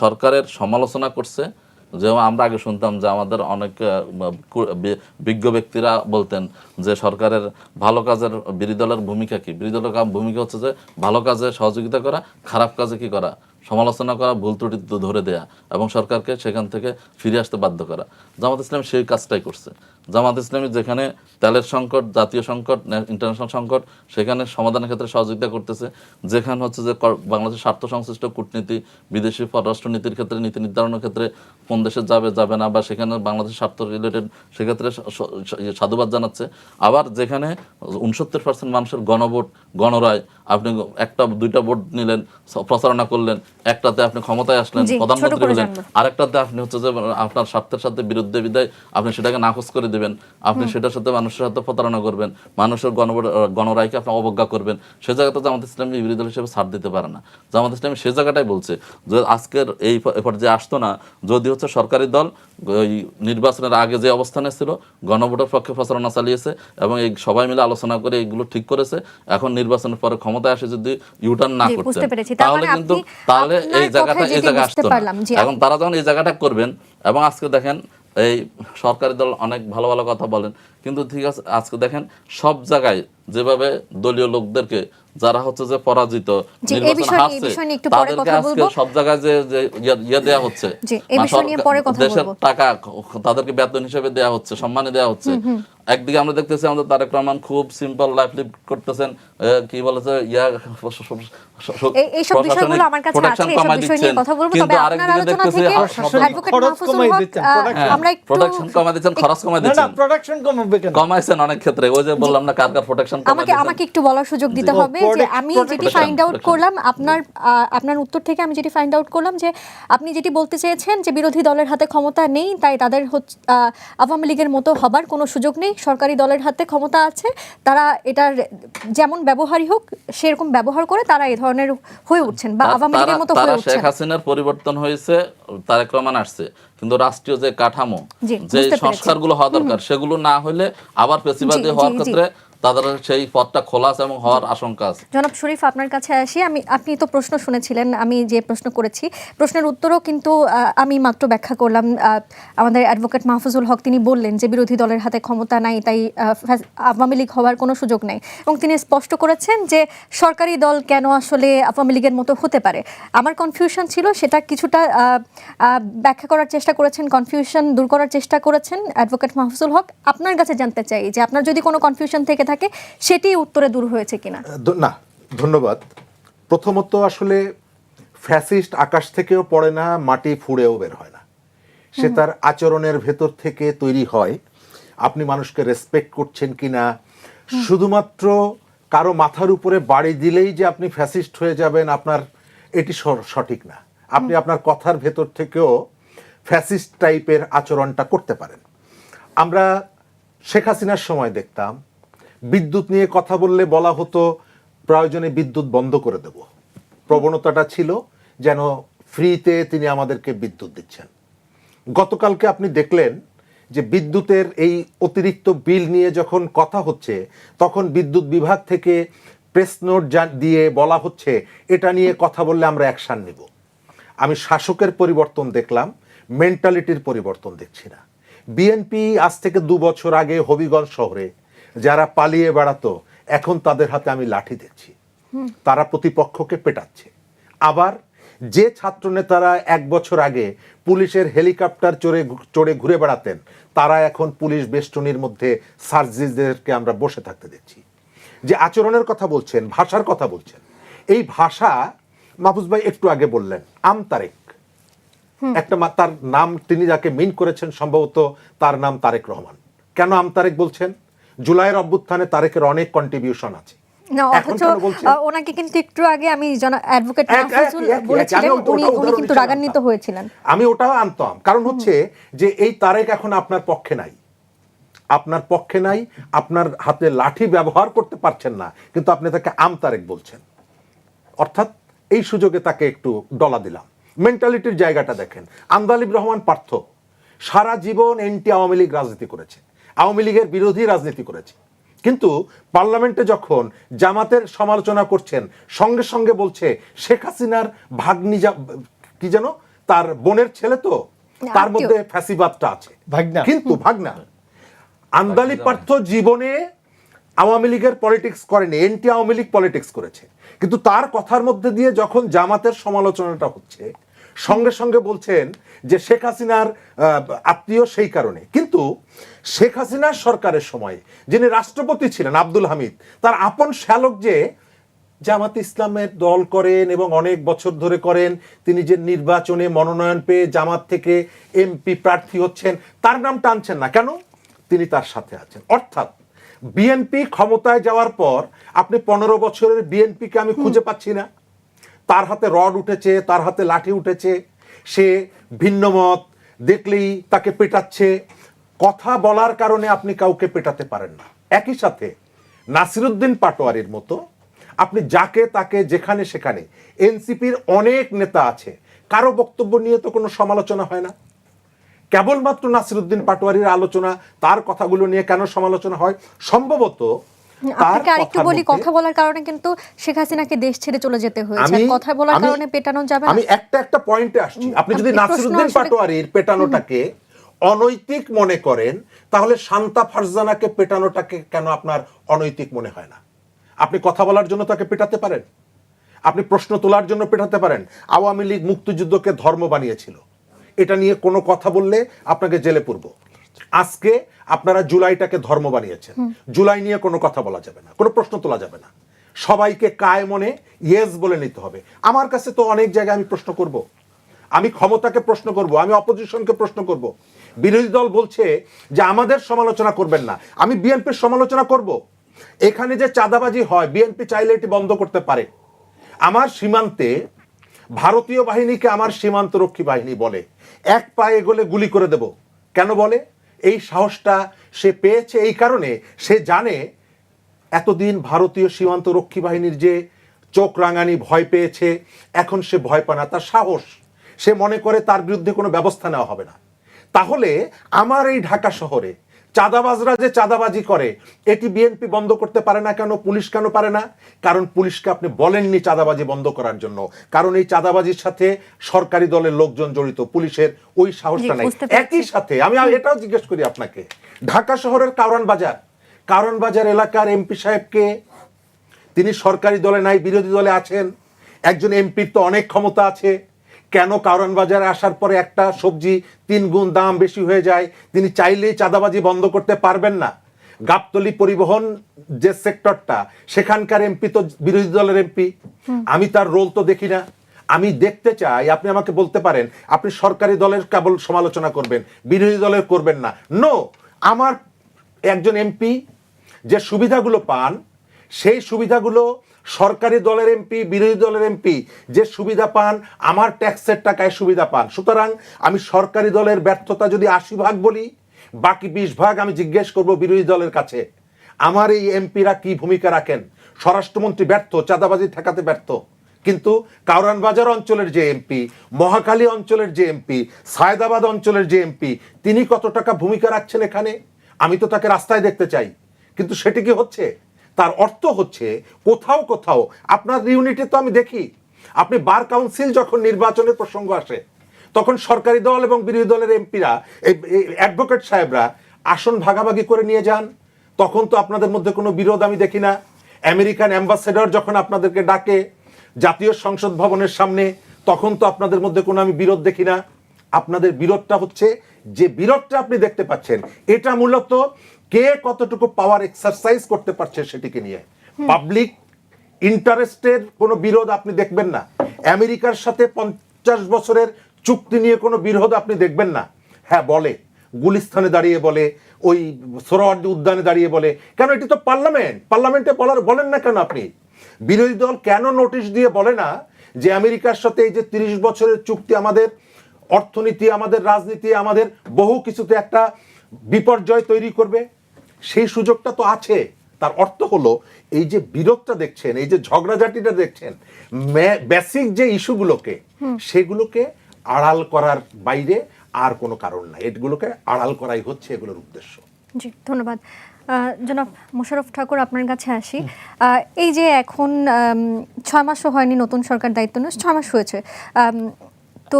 Speaker 3: সরকারের সমালোচনা করছে। যেমন আমরা আগে শুনতাম যে আমাদের অনেক বিজ্ঞ ব্যক্তিরা বলতেন যে সরকারের ভালো কাজের বিরোধী দলের ভূমিকা কি? বিরোধী দলের ভূমিকা হচ্ছে যে ভালো কাজে সহযোগিতা করা, খারাপ কাজে কি করা, সমালোচনা করা, ভুল ত্রুটি ধরে দেয়া এবং সরকারকে সেখান থেকে ফিরে আসতে বাধ্য করা। জামাত ইসলামী সেই কাজটাই করছে। জামাত ইসলামী যেখানে তেলের সংকট, জাতীয় সংকট, ইন্টারন্যাশনাল সংকট, সেখানে সমাধানের ক্ষেত্রে সহযোগিতা করতেছে। যেখানে হচ্ছে যে বাংলাদেশের স্বার্থ সংশ্লিষ্ট কূটনীতি, বিদেশি পররাষ্ট্র নীতির ক্ষেত্রে, নীতি নির্ধারণের ক্ষেত্রে কোন দেশে যাবে না, বা সেখানে বাংলাদেশের স্বার্থ রিলেটেড, সেক্ষেত্রে সাধুবাদ জানাচ্ছে। আবার যেখানে 69% মানুষের গণভোট, গণরায়, আপনি 1-2টা ভোট নিলেন, প্রচারণা করলেন, একটাতে আপনি ক্ষমতায় আসলেন,
Speaker 4: জি, ছোট
Speaker 3: প্রধানমন্ত্রী
Speaker 4: করে
Speaker 3: হলেন,
Speaker 4: জানবো।
Speaker 3: আরেকটাতে আপনি হচ্ছে যে আপনার স্বার্থের সাথে বিরুদ্ধে বিদায় আপনি সেটাকে নাকচ করে দিবেন, আপনি সেটার সাথে মানুষের সাথে প্রতারণা করবেন, মানুষের গণরায়কে আপনি অবজ্ঞা করবেন, সে জায়গাতে জামাত ইসলামী বিরোধী দল হিসেবে ছাড় দিতে পারে না। জামাত ইসলামী সে জায়গাটাই বলছে যে আজকের এই পর্যায়ে আসতো না যদি হচ্ছে সরকারি দল ওই নির্বাচনের আগে যে অবস্থানে ছিল গণভোটের পক্ষে প্রচারণা চালিয়েছে এবং এই সবাই মিলে আলোচনা করে এইগুলো ঠিক করেছে, এখন নির্বাচনের পরে ক্ষমতায় আসে যদি ইউটার্ন না
Speaker 4: জি,
Speaker 3: করতেন
Speaker 4: বুঝতে পেরেছি। তার
Speaker 3: তাহলে
Speaker 4: মানে
Speaker 3: কিন্তু
Speaker 4: আপনি
Speaker 3: তাহলে
Speaker 4: আপনার
Speaker 3: এই জায়গাটা
Speaker 4: কথায়
Speaker 3: এই
Speaker 4: যেটি
Speaker 3: জায়গা
Speaker 4: বুঝতে
Speaker 3: আসতো না।
Speaker 4: পারলাম, জি,
Speaker 3: এখন তারা যখন এই জায়গাটা করবেন এবং আজকে দেখেন এই সরকারি দল অনেক ভালো ভালো কথা বলেন, কিন্তু ঠিক আছে আজকে দেখেন সব জায়গায় যেভাবে দলীয় লোকদেরকে যারা হচ্ছে যে পরাজিত
Speaker 4: জি, এই
Speaker 3: নির্বাচন
Speaker 4: বিষয়
Speaker 3: হারছে
Speaker 4: নিয়ে একটু পরে
Speaker 3: তাদেরকে
Speaker 4: কথা
Speaker 3: আজকে
Speaker 4: বলবো।
Speaker 3: সব জায়গায় যে যে ইয়ে দেয়া হচ্ছে,
Speaker 4: জি, এই বিষয় নিয়ে পরে কথা
Speaker 3: দেশের
Speaker 4: বলবো।
Speaker 3: টাকা তাদেরকে বেতন হিসেবে দেয়া হচ্ছে, সম্মানে দেয়া হচ্ছে। একদিকে আমরা দেখতেছি আমাদের তারেক রহমান খুব সিম্পল লাইফ লিড করতেছেন, কি বলেছে
Speaker 4: এইসব বিষয়গুলো আমার কাছে আছে, এইসব বিষয় নিয়ে কথা বলবো। তবে আপনার আলোচনা থেকে অ্যাডভোকেট
Speaker 2: খরচ
Speaker 4: মাহফুজুল
Speaker 2: কমাই
Speaker 4: হক,
Speaker 2: দিচ্ছেন,
Speaker 4: আমরা একটু
Speaker 3: প্রোটেকশন কমাই দিচ্ছেন, খরচ কমাই
Speaker 2: না না
Speaker 3: দিচ্ছেন,
Speaker 2: প্রোডাকশন কমাবে কেন?
Speaker 3: কমাইছেন অনেক ক্ষেত্রে। ওই যে বললাম না কার কার প্রোটেকশন কমাই
Speaker 4: আমাকে
Speaker 3: দিচ্ছেন।
Speaker 4: একটু বলার সুযোগ দিতে
Speaker 2: জি।
Speaker 4: হবে যে আমি যেটি
Speaker 3: protection,
Speaker 4: ফাইন্ড আউট
Speaker 3: protection।
Speaker 4: করলাম আপনার উত্তর থেকে আমি যেটি ফাইন্ড আউট করলাম যে আপনি যেটি বলতে চেয়েছেন যে বিরোধী দলের হাতে ক্ষমতা নেই, তাই তাদের আওয়ামী লীগের মতো হবার কোনো সুযোগ নেই, সরকারি দলের হাতে ক্ষমতা আছে, তারা এটার যেমন ব্যবহারই হোক সেরকম ব্যবহার করে তারা এই ধরনের হয়ে উঠছেন বা আওয়ামী লীগের মতো হয়ে
Speaker 3: তারা
Speaker 4: উঠছেন।
Speaker 3: শেখ হাসিনার পরিবর্তন হয়েছে, তারেক রহমান আসছে, কিন্তু রাষ্ট্রীয় যে কাঠামো
Speaker 4: জি,
Speaker 3: যে
Speaker 4: বুঝতে পেরেছি।
Speaker 3: সংস্কারগুলো হওয়া দরকার সেগুলো না হলে আবার পেশিবাদী
Speaker 4: জি,
Speaker 3: হওয়ার
Speaker 4: জি, জি।
Speaker 3: ক্ষেত্রে তাদের সেই পথটা খোলা আছে এবং হওয়ার আশঙ্কা আছে।
Speaker 4: জনাব শরীফ, আপনার কাছে আসি। আপনি তো প্রশ্ন শুনেছিলেন, আমি যে প্রশ্ন করেছি প্রশ্নের উত্তরও কিন্তু আমি মাত্র ব্যাখ্যা করলাম। আমাদের অ্যাডভোকেট মাহফুজুল হক তিনি বললেন যে বিরোধী দলের হাতে ক্ষমতা নাই, তাই আওয়ামী লীগ হওয়ার কোনো সুযোগ নেই, এবং তিনি স্পষ্ট করেছেন যে সরকারি দল কেন আসলে আওয়ামী লীগের মতো হতে পারে। আমার কনফিউশন ছিল, সেটা কিছুটা ব্যাখ্যা করার চেষ্টা করেছেন, কনফিউশন দূর করার চেষ্টা করেছেন অ্যাডভোকেট মাহফুজুল হক। আপনার কাছে জানতে চাই যে আপনার যদি কোনো কনফিউশন থেকে থাকে সেটি উত্তরে দূর হয়েছে কিনা।
Speaker 1: না, ধন্যবাদ। প্রথমত আসলে ফ্যাসিস্ট আকাশ থেকেও পড়ে না, মাটি ফুঁড়েও বের হয় না, সে তার আচরণের ভেতর থেকে তৈরি হয়। আপনি মানুষকে রেসপেক্ট করছেন কিনা, শুধুমাত্র কারো মাথার উপরে বাড়ি দিলেই যে আপনি ফ্যাসিস্ট হয়ে যাবেন আপনার এটি সঠিক না। আপনি আপনার কথার ভেতর থেকেও ফ্যাসিস্ট টাইপের আচরণটা করতে পারেন। আমরা শেখ হাসিনার সময় দেখতাম বিদ্যুৎ নিয়ে কথা বললে বলা হতো প্রয়োজনে বিদ্যুৎ বন্ধ করে দেব, প্রবণতাটা ছিল যেন ফ্রিতে তিনি আমাদেরকে বিদ্যুৎ দিচ্ছেন। গতকালকে আপনি দেখলেন যে বিদ্যুতের এই অতিরিক্ত বিল নিয়ে যখন কথা হচ্ছে তখন বিদ্যুৎ বিভাগ থেকে প্রেস নোট দিয়ে বলা হচ্ছে এটা নিয়ে কথা বললে আমরা অ্যাকশন নেব। আমি শাসকের পরিবর্তন দেখলাম, মেন্টালিটির পরিবর্তন দেখছি না। বিএনপি আজ থেকে 2 বছর আগে হবিগঞ্জ শহরে যারা পালিয়ে বেড়াতো এখন তাদের হাতে আমি লাঠি দেখছি, তারা প্রতিপক্ষকে পেটাচ্ছে। আবার যে ছাত্রনেতারা 1 বছর আগে পুলিশের হেলিকপ্টার চড়ে ঘুরে বেড়াতেন তারা এখন পুলিশ বেষ্টনীর মধ্যে সার্জিসদেরকে আমরা বসে থাকতে দেখছি। যে আচরণের কথা বলছেন, ভাষার কথা বলছেন, এই ভাষা মাহফুজ ভাই একটু আগে বললেন আমতারেক, একটা তার নাম তিনি যাকে মিন করেছেন সম্ভবত তার নাম তারেক রহমান। কেন আমতারেক বলছেন? জুলাইয়ের অভ্যুত্থানে তারেকের অনেক কন্ট্রিবিউশন আছে।
Speaker 4: না,
Speaker 1: এখন
Speaker 4: অথচ
Speaker 1: কেন বলছেন?
Speaker 4: ওনাকে কিন্তু একটু আগে আমি অ্যাডভোকেট মাহফুজুল বলেছিলেন উনি কিন্তু রাগান্বিত হয়েছিলেন।
Speaker 1: আমি ওটাও আনতাম, কারণ হচ্ছে যে এই তারেক এখন আপনার পক্ষে নাই, আপনার পক্ষে নাই, আপনার হাতে লাঠি ব্যবহার করতে পারছেন না, কিন্তু আপনি তাকে আমতারেক বলছেন। অর্থাৎ এই সুযোগে তাকে একটু ডলা দিলাম। মেন্টালিটির জায়গাটা দেখেন। আন্দালিব রহমান পার্থ সারা জীবন এন্টি আওয়ামী লীগ রাজনীতি করেছে, আওয়ামী লীগের বিরোধী রাজনীতি করেছে, কিন্তু পার্লামেন্টে যখন জামাতের সমালোচনা করছেন সঙ্গে সঙ্গে বলছে শেখ হাসিনার ভাগ্নি কি যেন তার বোনের ছেলে, তো তার মধ্যে ফ্যাসিবাদটা আছে,
Speaker 2: ভাগনা।
Speaker 1: কিন্তু ভাগনা। আন্দালিব পার্থ জীবনে আওয়ামী লীগের পলিটিক্স করেনি, এন্টি আওয়ামী লীগ পলিটিক্স করেছে, কিন্তু তার কথার মধ্যে দিয়ে যখন জামাতের সমালোচনাটা হচ্ছে সঙ্গে সঙ্গে বলছেন যে শেখ হাসিনার আত্মীয়, সেই কারণে। কিন্তু শেখ হাসিনার সরকারের সময় যিনি রাষ্ট্রপতি ছিলেন আব্দুল হামিদ, তার আপন শ্যালক যে জামাত ইসলামের দল করেন এবং অনেক বছর ধরে করেন, তিনি যে নির্বাচনে মনোনয়ন পেয়ে জামাত থেকে এমপি প্রার্থী হচ্ছেন, তার নাম টানছেন না কেন? তিনি তার সাথে আছেন। অর্থাৎ বিএনপি ক্ষমতায় যাওয়ার পর আপনি 15 বছরের বিএনপিকে আমি খুঁজে পাচ্ছি না। তার হাতে রড উঠেছে, তার হাতে লাঠি উঠেছে, সে ভিন্ন মত দেখলেই তাকে পেটাচ্ছে। কথা বলার কারণে আপনি কাউকে পেটাতে পারেন না। একই সাথে নাসিরুদ্দিন পাটোয়ারির মতো আপনি যাকে তাকে যেখানে সেখানে, এনসিপির অনেক নেতা আছে, কারো বক্তব্য নিয়ে তো কোনো সমালোচনা হয় না। কেবলমাত্র নাসিরুদ্দিন পাটোয়ারির আলোচনা, তার কথাগুলো নিয়ে কেন সমালোচনা হয়? সম্ভবত
Speaker 4: আপনাকে আরেকটু বলি, কথা বলার কারণে কিন্তু শেখ হাসিনাকে দেশ ছেড়ে চলে যেতে হয়েছে। কথা বলার কারণে পেটানো যাবে না।
Speaker 1: আমি একটা পয়েন্টে আসছি। আপনি যদি নাসিরুদ্দিন পাটোয়ারির পেটানোটাকে অনৈতিক মনে করেন, তাহলে শান্তা ফারজানাকে পেটানোটাকে কেন আপনার অনৈতিক মনে হয় না? আপনি কথা বলার জন্য তাকে পেটাতে পারেন, আপনি প্রশ্ন তোলার জন্য পেটাতে পারেন। আওয়ামী লীগ মুক্তিযুদ্ধকে ধর্ম বানিয়েছিল, এটা নিয়ে কোনো কথা বললে আপনাকে জেলে পুরব। আজকে আপনারা জুলাইটাকে ধর্ম বানিয়েছেন, জুলাই নিয়ে কোনো কথা বলা যাবে না, কোনো প্রশ্ন তোলা যাবে না। সবাইকে কায় মনে ইয়েস বলে নিতে হবে। আমার কাছে তো অনেক জায়গায় আমি প্রশ্ন করব, আমি ক্ষমতাকে প্রশ্ন করব, আমি অপোজিশনকে প্রশ্ন করব। বিরোধী দল বলছে যে আমাদের সমালোচনা করবেন না, আমি বিএনপির সমালোচনা করব। এখানে যে চাঁদাবাজি হয়, বিএনপি চাইলে এটি বন্ধ করতে পারে। আমার সীমান্তে ভারতীয় বাহিনীকে আমার সীমান্তরক্ষী বাহিনী বলে, এক পায়ে এগোলে গুলি করে দেব। কেন বলে? এই সাহসটা সে পেয়েছে এই কারণে, সে জানে এতদিন ভারতীয় সীমান্তরক্ষী বাহিনীর যে চোখ রাঙানি ভয় পেয়েছে, এখন সে ভয় পায় না। তার সাহস, সে মনে করে তার বিরুদ্ধে কোনো ব্যবস্থা নেওয়া হবে না। তাহলে আমার এই ঢাকা শহরে চাঁদাবাজরা যে চাঁদাবাজি করে, এটি বিএনপি বন্ধ করতে পারে না কেন? পুলিশ কেন পারে না? কারণ পুলিশকে আপনি বলেননি চাঁদাবাজি বন্ধ করার জন্য, কারণ এই চাঁদাবাজির সাথে সরকারি দলের লোকজন জড়িত, পুলিশের ওই সাহসটা নাই। একই সাথে আমি এটাও জিজ্ঞেস করি আপনাকে, ঢাকা শহরের কারওয়ান বাজার এলাকার এমপি সাহেবকে, তিনি সরকারি দলে নাই, বিরোধী দলে আছেন, একজন এমপির তো অনেক ক্ষমতা আছে, কেন কারওয়ান বাজারে আসার পরে একটা সবজি 3 গুণ দাম বেশি হয়ে যায়, তিনি চাইলেই চাঁদাবাজি বন্ধ করতে পারবেন না? গাবতলী পরিবহন যে সেক্টরটা, সেখানকার এমপি তো বিরোধী দলের এমপি, আমি তার রোল তো দেখি না। আমি দেখতে চাই, আপনি আমাকে বলতে পারেন আপনি সরকারি দলের কেবল সমালোচনা করবেন, বিরোধী দলের করবেন না। নো, আমার একজন এমপি যে সুবিধাগুলো পান, সেই সুবিধাগুলো সরকারি দলের এমপি, বিরোধী দলের এমপি যে সুবিধা পান, আমার ট্যাক্সের টাকায় সুবিধা পান। সুতরাং আমি সরকারি দলের ব্যর্থতা যদি 80 ভাগ বলি, বাকি 20 ভাগ আমি জিজ্ঞেস করব বিরোধী দলের কাছে, আমার এই এমপিরা কি ভূমিকা রাখেন? স্বরাষ্ট্রমন্ত্রী ব্যর্থ, চাঁদাবাজি ঠেকাতে ব্যর্থ, কিন্তু কারওয়ান বাজার অঞ্চলের যে এমপি, মহাখালী অঞ্চলের যে এমপি, সায়দাবাদ অঞ্চলের যে এমপি, তিনি কত টাকা ভূমিকা রাখছেন এখানে? আমি তো তাকে রাস্তায় দেখতে চাই, কিন্তু সেটি কি হচ্ছে? তার অর্থ হচ্ছে কোথাও কোথাও আপনার ইউনিটে তো আমি দেখি, আপনি বার কাউন্সিল যখন নির্বাচনের প্রসঙ্গ আসে, তখন সরকারি দল এবং বিরোধী দলের এমপিরা, অ্যাডভোকেট সাহেবরা আসন ভাগাভাগি করে নিয়ে যান, তখন তো আপনাদের মধ্যে কোনো বিরোধ আমি দেখি না। আমেরিকান অ্যাম্বাসেডর যখন আপনাদেরকে ডাকে জাতীয় সংসদ ভবনের সামনে, তখন তো আপনাদের মধ্যে কোনো আমি বিরোধ দেখি না। আপনাদের বিরোধটা হচ্ছে, যে বিরোধটা আপনি দেখতে পাচ্ছেন, এটা মূলত কে কতটুকু পাওয়ার এক্সারসাইজ করতে পারছে সেটিকে নিয়ে। পাবলিক ইন্টারেস্টের কোনো বিরোধ আপনি দেখবেন না। আমেরিকার সাথে 50 বছরের চুক্তি নিয়ে কোনো বিরোধ আপনি দেখবেন না। হ্যাঁ, বলে গুলিস্তানে দাঁড়িয়ে বলে, ওই সোহরাওয়ার্দী উদ্যানে দাঁড়িয়ে বলে, কেন? এটি তো পার্লামেন্টে বলেন না কেন? আপনি বিরোধী দল কেন নোটিশ দিয়ে বলে না যে আমেরিকার সাথে এই যে 30 বছরের চুক্তি আমাদের অর্থনীতি, আমাদের রাজনীতি, আমাদের বহু কিছুতে একটা বিপর্যয় তৈরি করবে? সেই সুযোগটা তো আছে। তার অর্থ হলো, এই যে বিরোধটা দেখছেন, এই যে ঝগড়াঝাটিটা দেখছেন, বেসিক যে ইস্যুগুলোকে, সেগুলোকে আড়াল করার বাইরে আর কোনো কারণ নাই। এগুলোকে আড়াল করাই হচ্ছে এগুলোর উদ্দেশ্য।
Speaker 4: জি, ধন্যবাদ। জনাব মোশাররফ ঠাকুর, আপনার কাছে আসি। এই যে এখন 6 মাসও হয়নি নতুন সরকার দায়িত্ব নিয়ে, 6 মাস হয়েছে, তো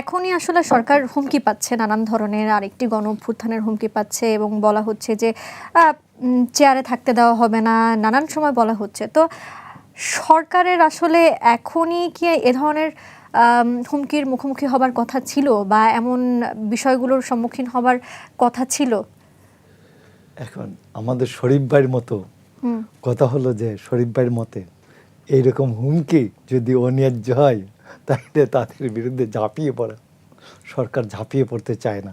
Speaker 4: এখনই আসলে সরকার হুমকি পাচ্ছে নানান ধরনের, আরেকটি গণ অভ্যুত্থানের হুমকি পাচ্ছে এবং বলা হচ্ছে যে চেয়ারে থাকতে দেওয়া হবে না, নানান সময় বলা হচ্ছে। তো সরকারের আসলে এখনই কি এ ধরনের হুমকির মুখোমুখি হবার কথা ছিল, বা এমন বিষয়গুলোর সম্মুখীন হবার কথা ছিল?
Speaker 2: এখন আমাদের শরীফ ভাইয়ের মতো কথা হলো যে, শরীফ ভাইয়ের মতে এইরকম হুমকি যদি অন্যায্য হয়, তাহলে তাদের বিরুদ্ধে ঝাঁপিয়ে পড়া, সরকার ঝাঁপিয়ে পড়তে চায় না।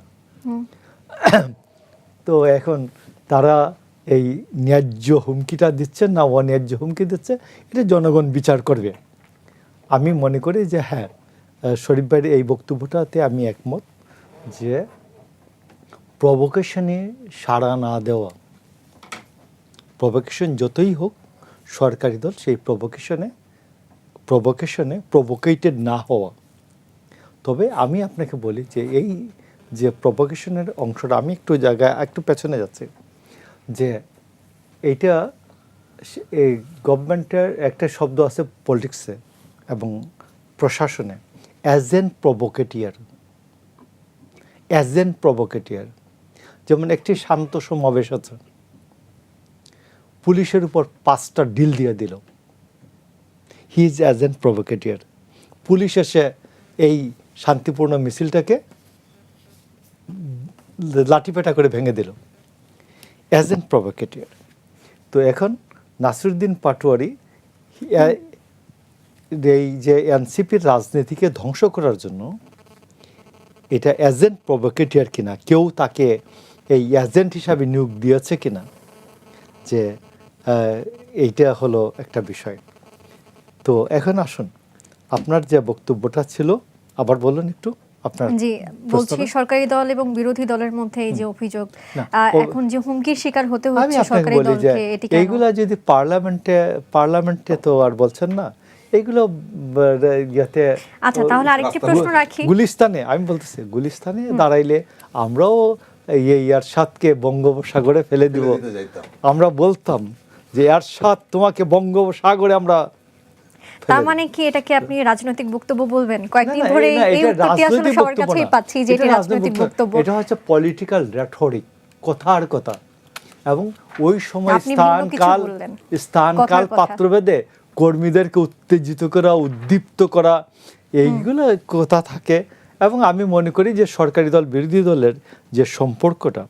Speaker 2: তো এখন তারা এই ন্যায্য হুমকিটা দিচ্ছে না অন্যায্য হুমকি দিচ্ছে, এটা জনগণ বিচার করবে। আমি মনে করি যে হ্যাঁ, শরীফ ভাইয়ের এই বক্তব্যটাতে আমি একমত যে প্রভোকেশনে সাড়া না দেওয়া, প্রভোকেশন যতই হোক সরকারি দল সেই প্রভোকেশনে প্রভোকেটেড না হওয়া। তবে আমি আপনাকে বলি যে এই যে প্রভোকেশনের অংশটা, আমি একটু জায়গায় একটু পেছনে যাচ্ছি, যে এইটা এই গভর্নমেন্টের একটা শব্দ আছে পলিটিক্সে এবং প্রশাসনে, অ্যাজেন্ট প্রভোকেটিয়ার। যেমন একটি শান্ত সমাবেশ আছে, পুলিশের উপর 5টা ডিল দিয়ে দিল, হি ইজ অ্যাজেন্ট প্রভোকেটিয়ার। পুলিশ এসে এই শান্তিপূর্ণ মিছিলটাকে লাঠিপেটা করে ভেঙে দিল, অ্যাজেন্ট প্রভোকেটিয়ার। তো এখন নাসিরুদ্দিন পাটোয়ারি এই যে এনসিপির রাজনীতিকে ধ্বংস করার জন্য এটা এজেন্ট প্রভোকেটিয়ার কিনা, কেউ তাকে এই এজেন্ট হিসাবে নিয়োগ দিয়েছে কিনা, যে এইটা হলো একটা বিষয়। তো এখন আসুন, আপনার যে বক্তব্যটা ছিল আবার বলুন একটু আপনার।
Speaker 4: জি, বলছি সরকারি দল এবং বিরোধী দলের মধ্যে এই যে অভিযোগ, এখন যে হুমকির শিকার হতে
Speaker 2: আমি
Speaker 4: হচ্ছে
Speaker 2: আপনাকে
Speaker 4: সরকারি
Speaker 2: বলি যে
Speaker 4: দলকে, এটি কেন?
Speaker 2: এইগুলা যদি পার্লামেন্টে তো আর বলছেন না এইগুলো, ইয়াতে
Speaker 4: আচ্ছা, তাহলে আরেকটি প্রশ্ন রাখি।
Speaker 2: গুলিস্তানে, আমি বলতেছি গুলিস্তানে দাঁড়াইলে আমরাও এই এরশাদকে বঙ্গোপসাগরে ফেলে দিব, আমরা বলতাম যে এরশাদ তোমাকে বঙ্গোপসাগরে আমরা।
Speaker 4: তার মানে কি এটাকে আপনি রাজনৈতিক বক্তব্য বলবেন? কয়েকদিন
Speaker 2: না,
Speaker 4: ধরে
Speaker 2: এটা
Speaker 4: এই উত্তরটি আসলে
Speaker 2: রাজনৈতিক
Speaker 4: সবার
Speaker 2: বক্তব্য
Speaker 4: কাছেই
Speaker 2: না।
Speaker 4: পাচ্ছি যে
Speaker 2: এটা
Speaker 4: এটি রাজনৈতিক বক্তব্য।
Speaker 2: এটা হচ্ছে পলিটিক্যাল রেটরিক, কথার কথা, এবং ওই সময়
Speaker 4: আপনি ভিন্ন কিছু বললেন।
Speaker 2: স্থান কাল
Speaker 4: কথার কথা।
Speaker 2: পাত্রভেদে কর্মীদেরকে উত্তেজিত করা, উদ্দীপ্ত করা, এইগুলো কথা থাকে। এবং আমি মনে করি যে সরকারি দল বিরোধী দলের যে সম্পর্কটা,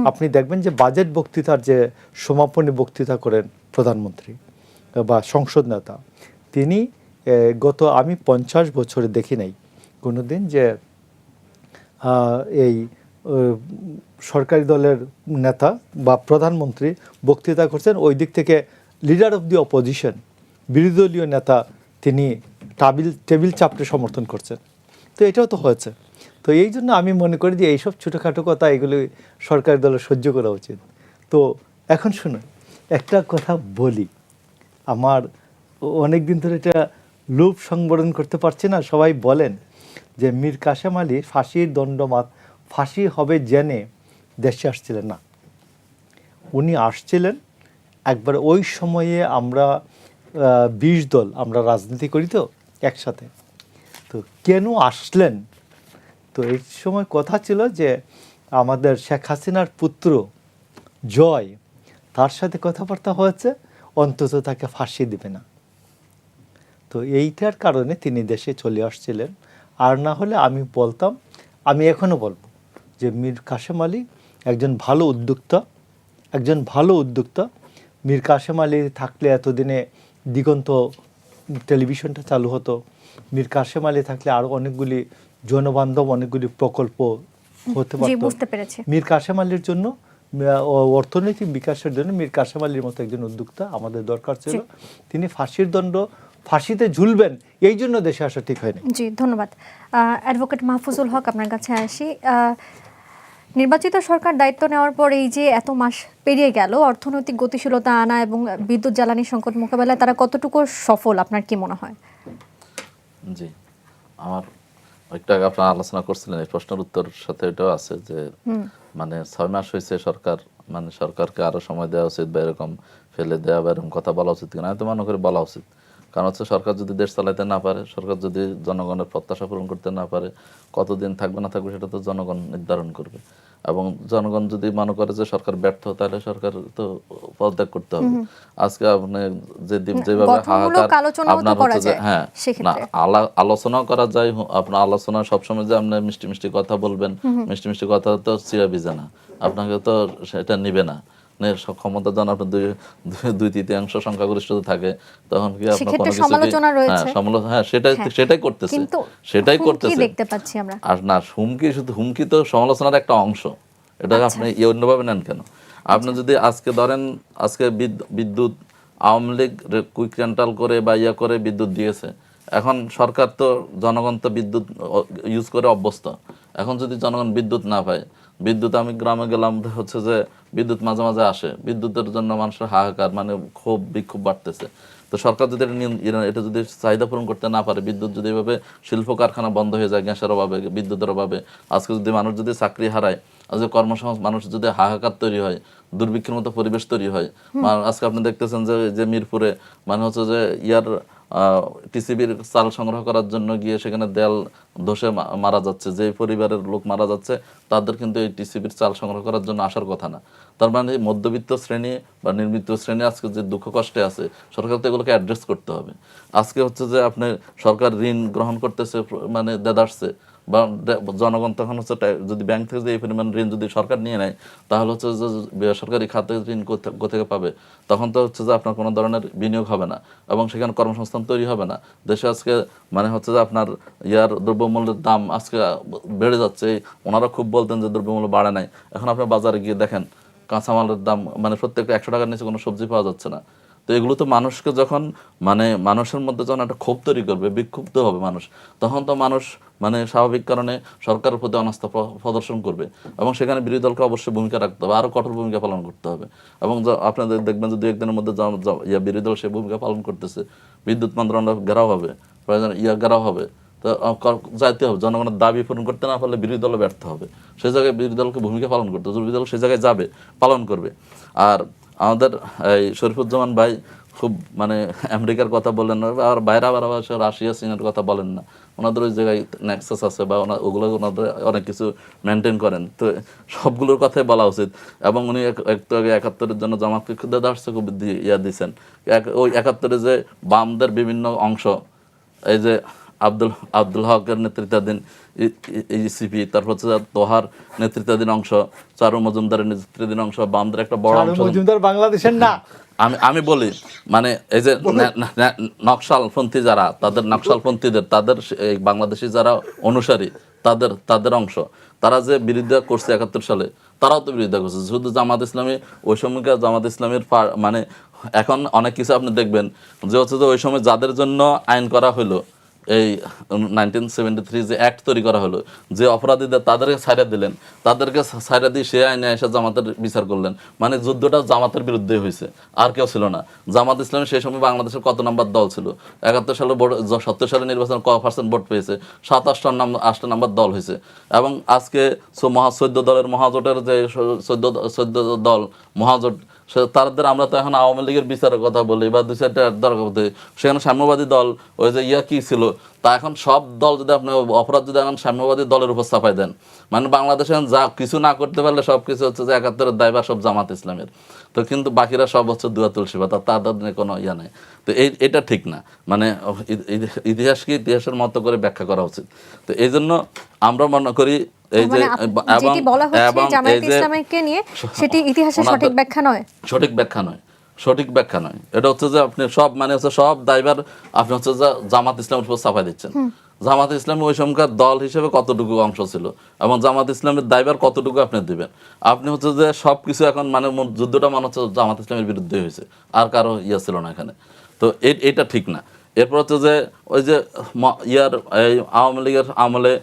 Speaker 2: আপনি দেখবেন যে বাজেট বক্তৃতার যে সমাপনী বক্তৃতা করেন প্রধানমন্ত্রী বা সংসদ নেতা, তিনি আমি 50 বছরে দেখি নাই কোনোদিন যে এই সরকারি দলের নেতা বা প্রধানমন্ত্রী বক্তৃতা করছেন, ওই দিক থেকে লিডার অফ দি অপোজিশন, বিরোধী দলীয় নেতা, তিনি টেবিল চাপড়ে সমর্থন করছেন। তো এটাও তো হয়েছে। তো এই জন্য আমি মনে করি যে এইসব ছোটোখাটো কথা এগুলি সরকারি দলের সহ্য করা উচিত। তো এখন শুনুন, একটা কথা বলি, আমার অনেক দিন ধরে এটা লোভ সংবরণ করতে পারছি না। সবাই বলেন যে মীর কাসেম আলী ফাঁসি হবে জেনে দেশে আসছিলেন না, উনি আসছিলেন একবার ওই সময়ে আমরা 20 দল আমরা রাজনীতি করি তো একসাথে। তো কেন আসলেন? তো এই সময় কথা ছিল যে আমাদের শেখ হাসিনার পুত্র জয়, তার সাথে কথাবার্তা হয়েছে, অন্তত তাকে ফাঁসি দেবে না। তো এইটার কারণে তিনি দেশে চলে আসছিলেন। আর না হলে আমি বলতাম, আমি এখনও বলবো যে মীর কাসেম আলী একজন ভালো উদ্যোক্তা। মীর কাসেম আলী থাকলে এতদিনে দিগন্ত টেলিভিশনটা চালু হতো। মীর কাসেম আলী থাকলে আরও অনেকগুলি জনবান্ধব অনেকগুলি প্রকল্প হতে পারত। মীর কাসেম আলীর জন্য, অর্থনৈতিক বিকাশের জন্য মীর কাসেম আলীর মতো একজন উদ্যোক্তা আমাদের দরকার ছিল। তিনি ফাঁসিতে ঝুলবেন এই জন্য দেশে আসা ঠিক হয়নি।
Speaker 4: জি, ধন্যবাদ। অ্যাডভোকেট মাহফুজুল হক, আপনার কাছে আসি। নির্বাচিত সরকার দায়িত্ব নেওয়ার পর এই যে এত মাস পেরিয়ে গেল, অর্থনৈতিক গতিশীলতা আনা এবং বিদ্যুৎ জ্বালানি সংকট মোকাবেলায় তারা কতটুকু সফল, আপনার কি মনে হয়?
Speaker 3: জি, আমার একটা আপনার আলোচনা করছিলেন, এই প্রশ্নের উত্তরের সাথে এটাও আছে যে মানে 6 মাস হয়েছে সরকার, মানে সরকারকে আরো সময় দেওয়া উচিত বা এরকম ফেলে দেওয়া বা এরকম কথা বলা উচিত কিনা। আমি তো মনে করি বলা উচিত। কারণ হচ্ছে সরকার যদি দেশ চালাইতে না পারে, সরকার যদি জনগণের প্রত্যাশা পূরণ করতে না পারে, কতদিন থাকবে না থাকবে সেটা তো জনগণ নির্ধারণ করবে। এবং জনগণ যদি মনে করে যে সরকার ব্যর্থ, তাহলে সরকার তো পদত্যাগ করতে হবে। আজকে আপনি যেভাবে হাহাকার আপনার হচ্ছে যে, হ্যাঁ না আলোচনাও করা যায়, আপনার আলোচনা সবসময় যে আপনি মিষ্টি মিষ্টি কথা বলবেন, মিষ্টি মিষ্টি কথা তো চিরা ভিজে না, আপনাকে তো সেটা নিবে না। ক্ষমতা যখন আপনার 2/3 সংখ্যাগরিষ্ঠতা থাকে, তখন কি আপনার কোনো কিছু সেটাই করতেছে
Speaker 4: দেখতে পাচ্ছি আমরা।
Speaker 3: আর না হুমকি তো সমালোচনার একটা অংশ, এটা আপনি অন্যভাবে নেন কেন? আপনি যদি আজকে ধরেন, আজকে বিদ্যুৎ আওয়ামী লীগ কুইক রেন্টাল করে বা করে বিদ্যুৎ দিয়েছে, এখন সরকার তো জনগণ তো বিদ্যুৎ ইউজ করে অভ্যস্ত। এখন যদি জনগণ বিদ্যুৎ না পায়, বিদ্যুৎ আমি গ্রামে গেলাম হচ্ছে যে বিদ্যুৎ মাঝে মাঝে আসে, বিদ্যুতের জন্য মানুষের হাহাকার, মানে ক্ষোভ বিক্ষোভ বাড়তেছে। তো সরকার যদি এটা যদি চাহিদা পূরণ করতে না পারে, বিদ্যুৎ যদি এভাবে শিল্প কারখানা বন্ধ হয়ে যায় গ্যাসের অভাবে, বিদ্যুতের অভাবে, আজকে যদি মানুষ যদি চাকরি হারায়, আজকে কর্মসংস্থান, মানুষ যদি হাহাকার তৈরি হয়, দুর্ভিক্ষের মতো পরিবেশ তৈরি হয়। আজকে আপনি দেখতেছেন যে মিরপুরে মানে হচ্ছে যে টিসিবির চাল সংগ্রহ করার জন্য গিয়ে সেখানে দেয়াল ধসে মারা যাচ্ছে, যে পরিবারের লোক মারা যাচ্ছে তাদের কিন্তু এই টিসিবির চাল সংগ্রহ করার জন্য আসার কথা না। তার মানে মধ্যবিত্ত শ্রেণী বা নির্মিত শ্রেণী আজকে যে দুঃখ কষ্টে আছে, সরকার তো এগুলোকে অ্যাড্রেস করতে হবে। আজকে হচ্ছে যে আপনি সরকার ঋণ গ্রহণ করতেছে, মানে দেদারছে, বা জনগণ তখন হচ্ছে যদি ব্যাংক থেকে যে এই পরিমাণ ঋণ যদি সরকার নিয়ে নেয়, তাহলে হচ্ছে যে বেসরকারি খাতে ঋণ কোথেকে পাবে? তখন তো হচ্ছে যে আপনার কোনো ধরনের বিনিয়োগ হবে না এবং সেখানে কর্মসংস্থান তৈরি হবে না। দেশে আজকে মানে হচ্ছে যে আপনার দ্রব্যমূল্যের দাম আজকে বেড়ে যাচ্ছে। ওনারা খুব বলতেন যে দ্রব্যমূল্য বাড়ে নাই, এখন আপনার বাজারে গিয়ে দেখেন কাঁচামালের দাম মানে প্রত্যেকটা 100 টাকার নিচে কোনো সবজি পাওয়া যাচ্ছে না। তো এগুলো তো মানুষকে যখন মানে মানুষের মধ্যে যখন একটা ক্ষোভ তৈরি করবে, বিক্ষুব্ধ হবে মানুষ, তখন তো মানুষ মানে স্বাভাবিক কারণে সরকারের প্রতি অনাস্থা প্রদর্শন করবে এবং সেখানে বিরোধী দলকে অবশ্যই ভূমিকা রাখতে হবে, আরও কঠোর ভূমিকা পালন করতে হবে। এবং আপনাদের দেখবেন যে 2-1 দিনের মধ্যে বিরোধী দল সে ভূমিকা পালন করতেছে, বিদ্যুৎ মন্ত্রণালয় ঘেরাও হবে, প্রয়োজন ঘেরাও হবে। তো যাইতে হবে, জনগণের দাবি পূরণ করতে না পারলে বিরোধী দল ব্যর্থ হবে। সেই জায়গায় বিরোধী দলকে ভূমিকা পালন করতে হবে, বিরোধী দল সেই জায়গায় যাবে, পালন করবে। আর আমাদের এই শরীফুজ্জামান ভাই খুব মানে আমেরিকার কথা বলেন না, আর বাইরে আবার রাশিয়া চীনের কথা বলেন না। ওনাদের ওই জায়গায় নেক্সাস আছে বা ওগুলো ওনাদের অনেক কিছু মেনটেন করেন, তো সবগুলোর কথাই বলা উচিত। এবং উনি একটু আগে 71-এর জন্য জামাতকে দার্শনিক খুব দিয়েছেন। ওই 71-এ যে বামদের বিভিন্ন অংশ, এই যে আব্দুল হকের নেতৃত্বাধীন ইসিপি, তারপর হচ্ছে তোহার নেতৃত্বাধীন অংশ, চারু মজুমদারের নেতৃত্বাধীন অংশ, বামদের একটা বড় অংশ।
Speaker 2: মজুমদার বাংলাদেশের না,
Speaker 3: আমি বলি মানে এই যে নকশালপন্থী যারা, তাদের নকশালপন্থীদের তাদের এই বাংলাদেশি যারা অনুসারী, তাদের অংশ, তারা যে বিরোধিতা করছে 71 সালে, তারাও তো বিরোধিতা করছে। শুধু জামাত ইসলামী, ওই সময়কার জামাত ইসলামের মানে এখন অনেক কিছু আপনি দেখবেন যে হচ্ছে যে ওই সময় যাদের জন্য আইন করা হলো, এই 1973 যে অ্যাক্ট তৈরি করা হলো, যে অপরাধীদের তাদেরকে ছাইড়া দিলেন, তাদেরকে ছাইড়া দিয়ে সে আইনে এসে জামাতের বিচার করলেন। মানে যুদ্ধটা জামাতের বিরুদ্ধে হয়েছে, আর কেউ ছিল না। জামাত ইসলামী সেই সময় বাংলাদেশের কত নাম্বার দল ছিল? 71 সালে 70 সালে নির্বাচন % ভোট পেয়েছে, 7-8 নাম্বার দল হয়েছে। এবং আজকে 14 দলের মহাজোটের যে 14 দল মহাজোট, তাদের আমরা তো এখন আওয়ামী লীগের বিচারের কথা বলি বা 2-4টা দরকার হতে, সেখানে সাম্যবাদী দল ওই যে কি ছিল, তা এখন সব দল যদি আপনি অপরাধ যদি এখন সাম্যবাদী দলের উপর চাপাই দেন, মানে বাংলাদেশে যা কিছু না করতে পারলে সব কিছু হচ্ছে যে 71-এর দায়ভার সব জামাত ইসলামের। তো কিন্তু বাকিরা সব হচ্ছে দুয়া তুলসী পাতা, তাদের কোনো ইয়া নেই। তো এটা ঠিক না, মানে ইতিহাসকে ইতিহাসের মতো করে ব্যাখ্যা করা উচিত। তো এই জন্য আমরা মনে করি এই যে
Speaker 4: যেটি বলা হচ্ছে জামায়াত ইসলামীকে নিয়ে, সেটি ইতিহাসের সঠিক ব্যাখ্যা নয়, সঠিক
Speaker 3: ব্যাখ্যা নয়। এটা হচ্ছে যে আপনি সব মানে হচ্ছে সব দায়ভার আপনি হচ্ছে যে জামাত ইসলামের উপর চাপাই দিচ্ছেন। জামাত ইসলামী ওই সময়কার দল হিসেবে কতটুকু অংশ ছিল এবং জামাত ইসলামের দায়ভার কতটুকু আপনি দিবেন? আপনি হচ্ছে যে সব কিছু এখন মানে যুদ্ধটা মনে হচ্ছে জামাত ইসলামের বিরুদ্ধে হয়েছে, আর কারো ইয়া ছিল না এখানে। তো এটা ঠিক না। এরপর হচ্ছে যে ওই যে এই আওয়ামী লীগের আমলে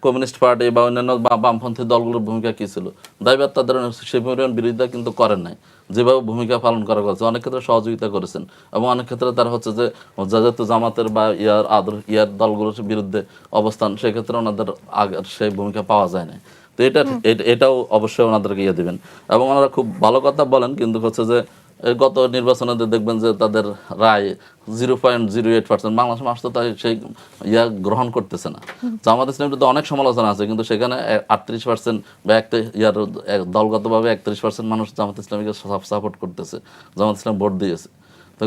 Speaker 3: কমিউনিস্ট পার্টি বা অন্যান্য বামপন্থী দলগুলোর ভূমিকা কী ছিল? দায়ভার তাদের সে পরিমাণ বিরোধিতা কিন্তু করেন নাই, যেভাবে ভূমিকা পালন করা হয়েছে। অনেক ক্ষেত্রে সহযোগিতা করেছেন এবং অনেক ক্ষেত্রে তারা হচ্ছে যে যেহেতু জামাতের বা ইয়ার দলগুলোর বিরুদ্ধে অবস্থান, সেক্ষেত্রে ওনাদের আগের সেই ভূমিকা পাওয়া যায় না। তো এটাও অবশ্যই ওনাদেরকে ইয়ে দেবেন। এবং ওনারা খুব ভালো কথা বলেন, কিন্তু হচ্ছে যে গত নির্বাচনে দেখবেন যে তাদের রায় 0.08%। বাংলাদেশ মানুষ তো তাই সেই গ্রহণ করতেছে না। জামাত ইসলামের তো অনেক সমালোচনা আছে, কিন্তু সেখানে 38% বা দলগতভাবে 31% মানুষ জামাত ইসলামীকে সাপোর্ট করতেছে, জামাত ইসলাম ভোট দিয়েছে। তো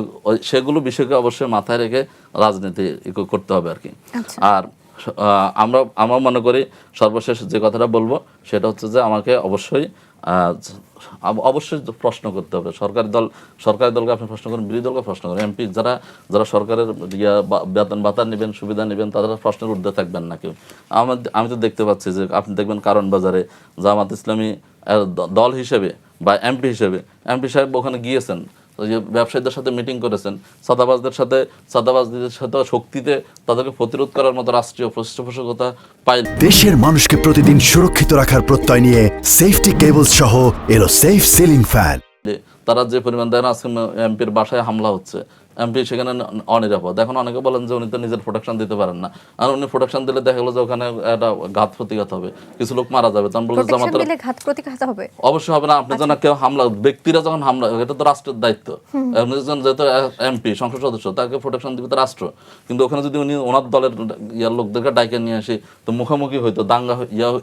Speaker 3: সেগুলো বিষয়কে অবশ্যই মাথায় রেখে রাজনীতি করতে হবে আর কি। আর আমরা মনে করি সর্বশেষ যে কথাটা বলবো সেটা হচ্ছে যে আমাকে অবশ্যই প্রশ্ন করতে হবে। সরকারি দলকে আপনি প্রশ্ন করেন, বিরোধী দলকে প্রশ্ন করেন, এমপি যারা সরকারের বেতন ভাতা নেবেন, সুবিধা নেবেন, তারা প্রশ্নের ঊর্ধ্বে থাকবেন না কেউ। আমি তো দেখতে পাচ্ছি যে আপনি দেখবেন কারণ বাজারে জামাত ইসলামী দল হিসেবে বা এমপি হিসেবে, এমপি সাহেব ওখানে গিয়েছেন, ওই যে ব্যবসায়ীদের সাথে মিটিং করেছেন, চাঁদাবাজদের সাথে শক্তিতে তাদেরকে প্রতিরোধ করার মতো রাষ্ট্রীয় পৃষ্ঠপোষকতা পায়।
Speaker 5: দেশের মানুষকে প্রতিদিন সুরক্ষিত রাখার প্রত্যয় নিয়ে সেফটি কেবলস সহ এলো সেফ সিলিং ফ্যান।
Speaker 3: তারা যে পরিমাণ দেন, আজকে এমপির বাসায় হামলা হচ্ছে, এমপি সেখানে অনিরাপদ। এখন অনেকে বলেন যে উনি তো নিজের প্রোটেকশন দিতে পারেন না, আর উনি প্রোটেকশন দিলে দেখা গেলো যে ওখানে একটা ঘাত প্রতিঘাত হবে, কিছু লোক মারা যাবে। তখন বলছে
Speaker 4: প্রোটেকশন দিলে ঘাত প্রতিঘাত হবে?
Speaker 3: অবশ্যই হবে না। আপনি যখন কেউ হামলা, ব্যক্তিরা যখন হামলা, এটা তো রাষ্ট্রের দায়িত্ব। যেহেতু এমপি সংসদ সদস্য, তাকে প্রোটেকশন দিবে তো রাষ্ট্র। কিন্তু ওখানে যদি উনি ওনার দলের ইয়ার লোকদেরকে ডাইকে নিয়ে আসি, তো মুখোমুখি হইতো, দাঙ্গা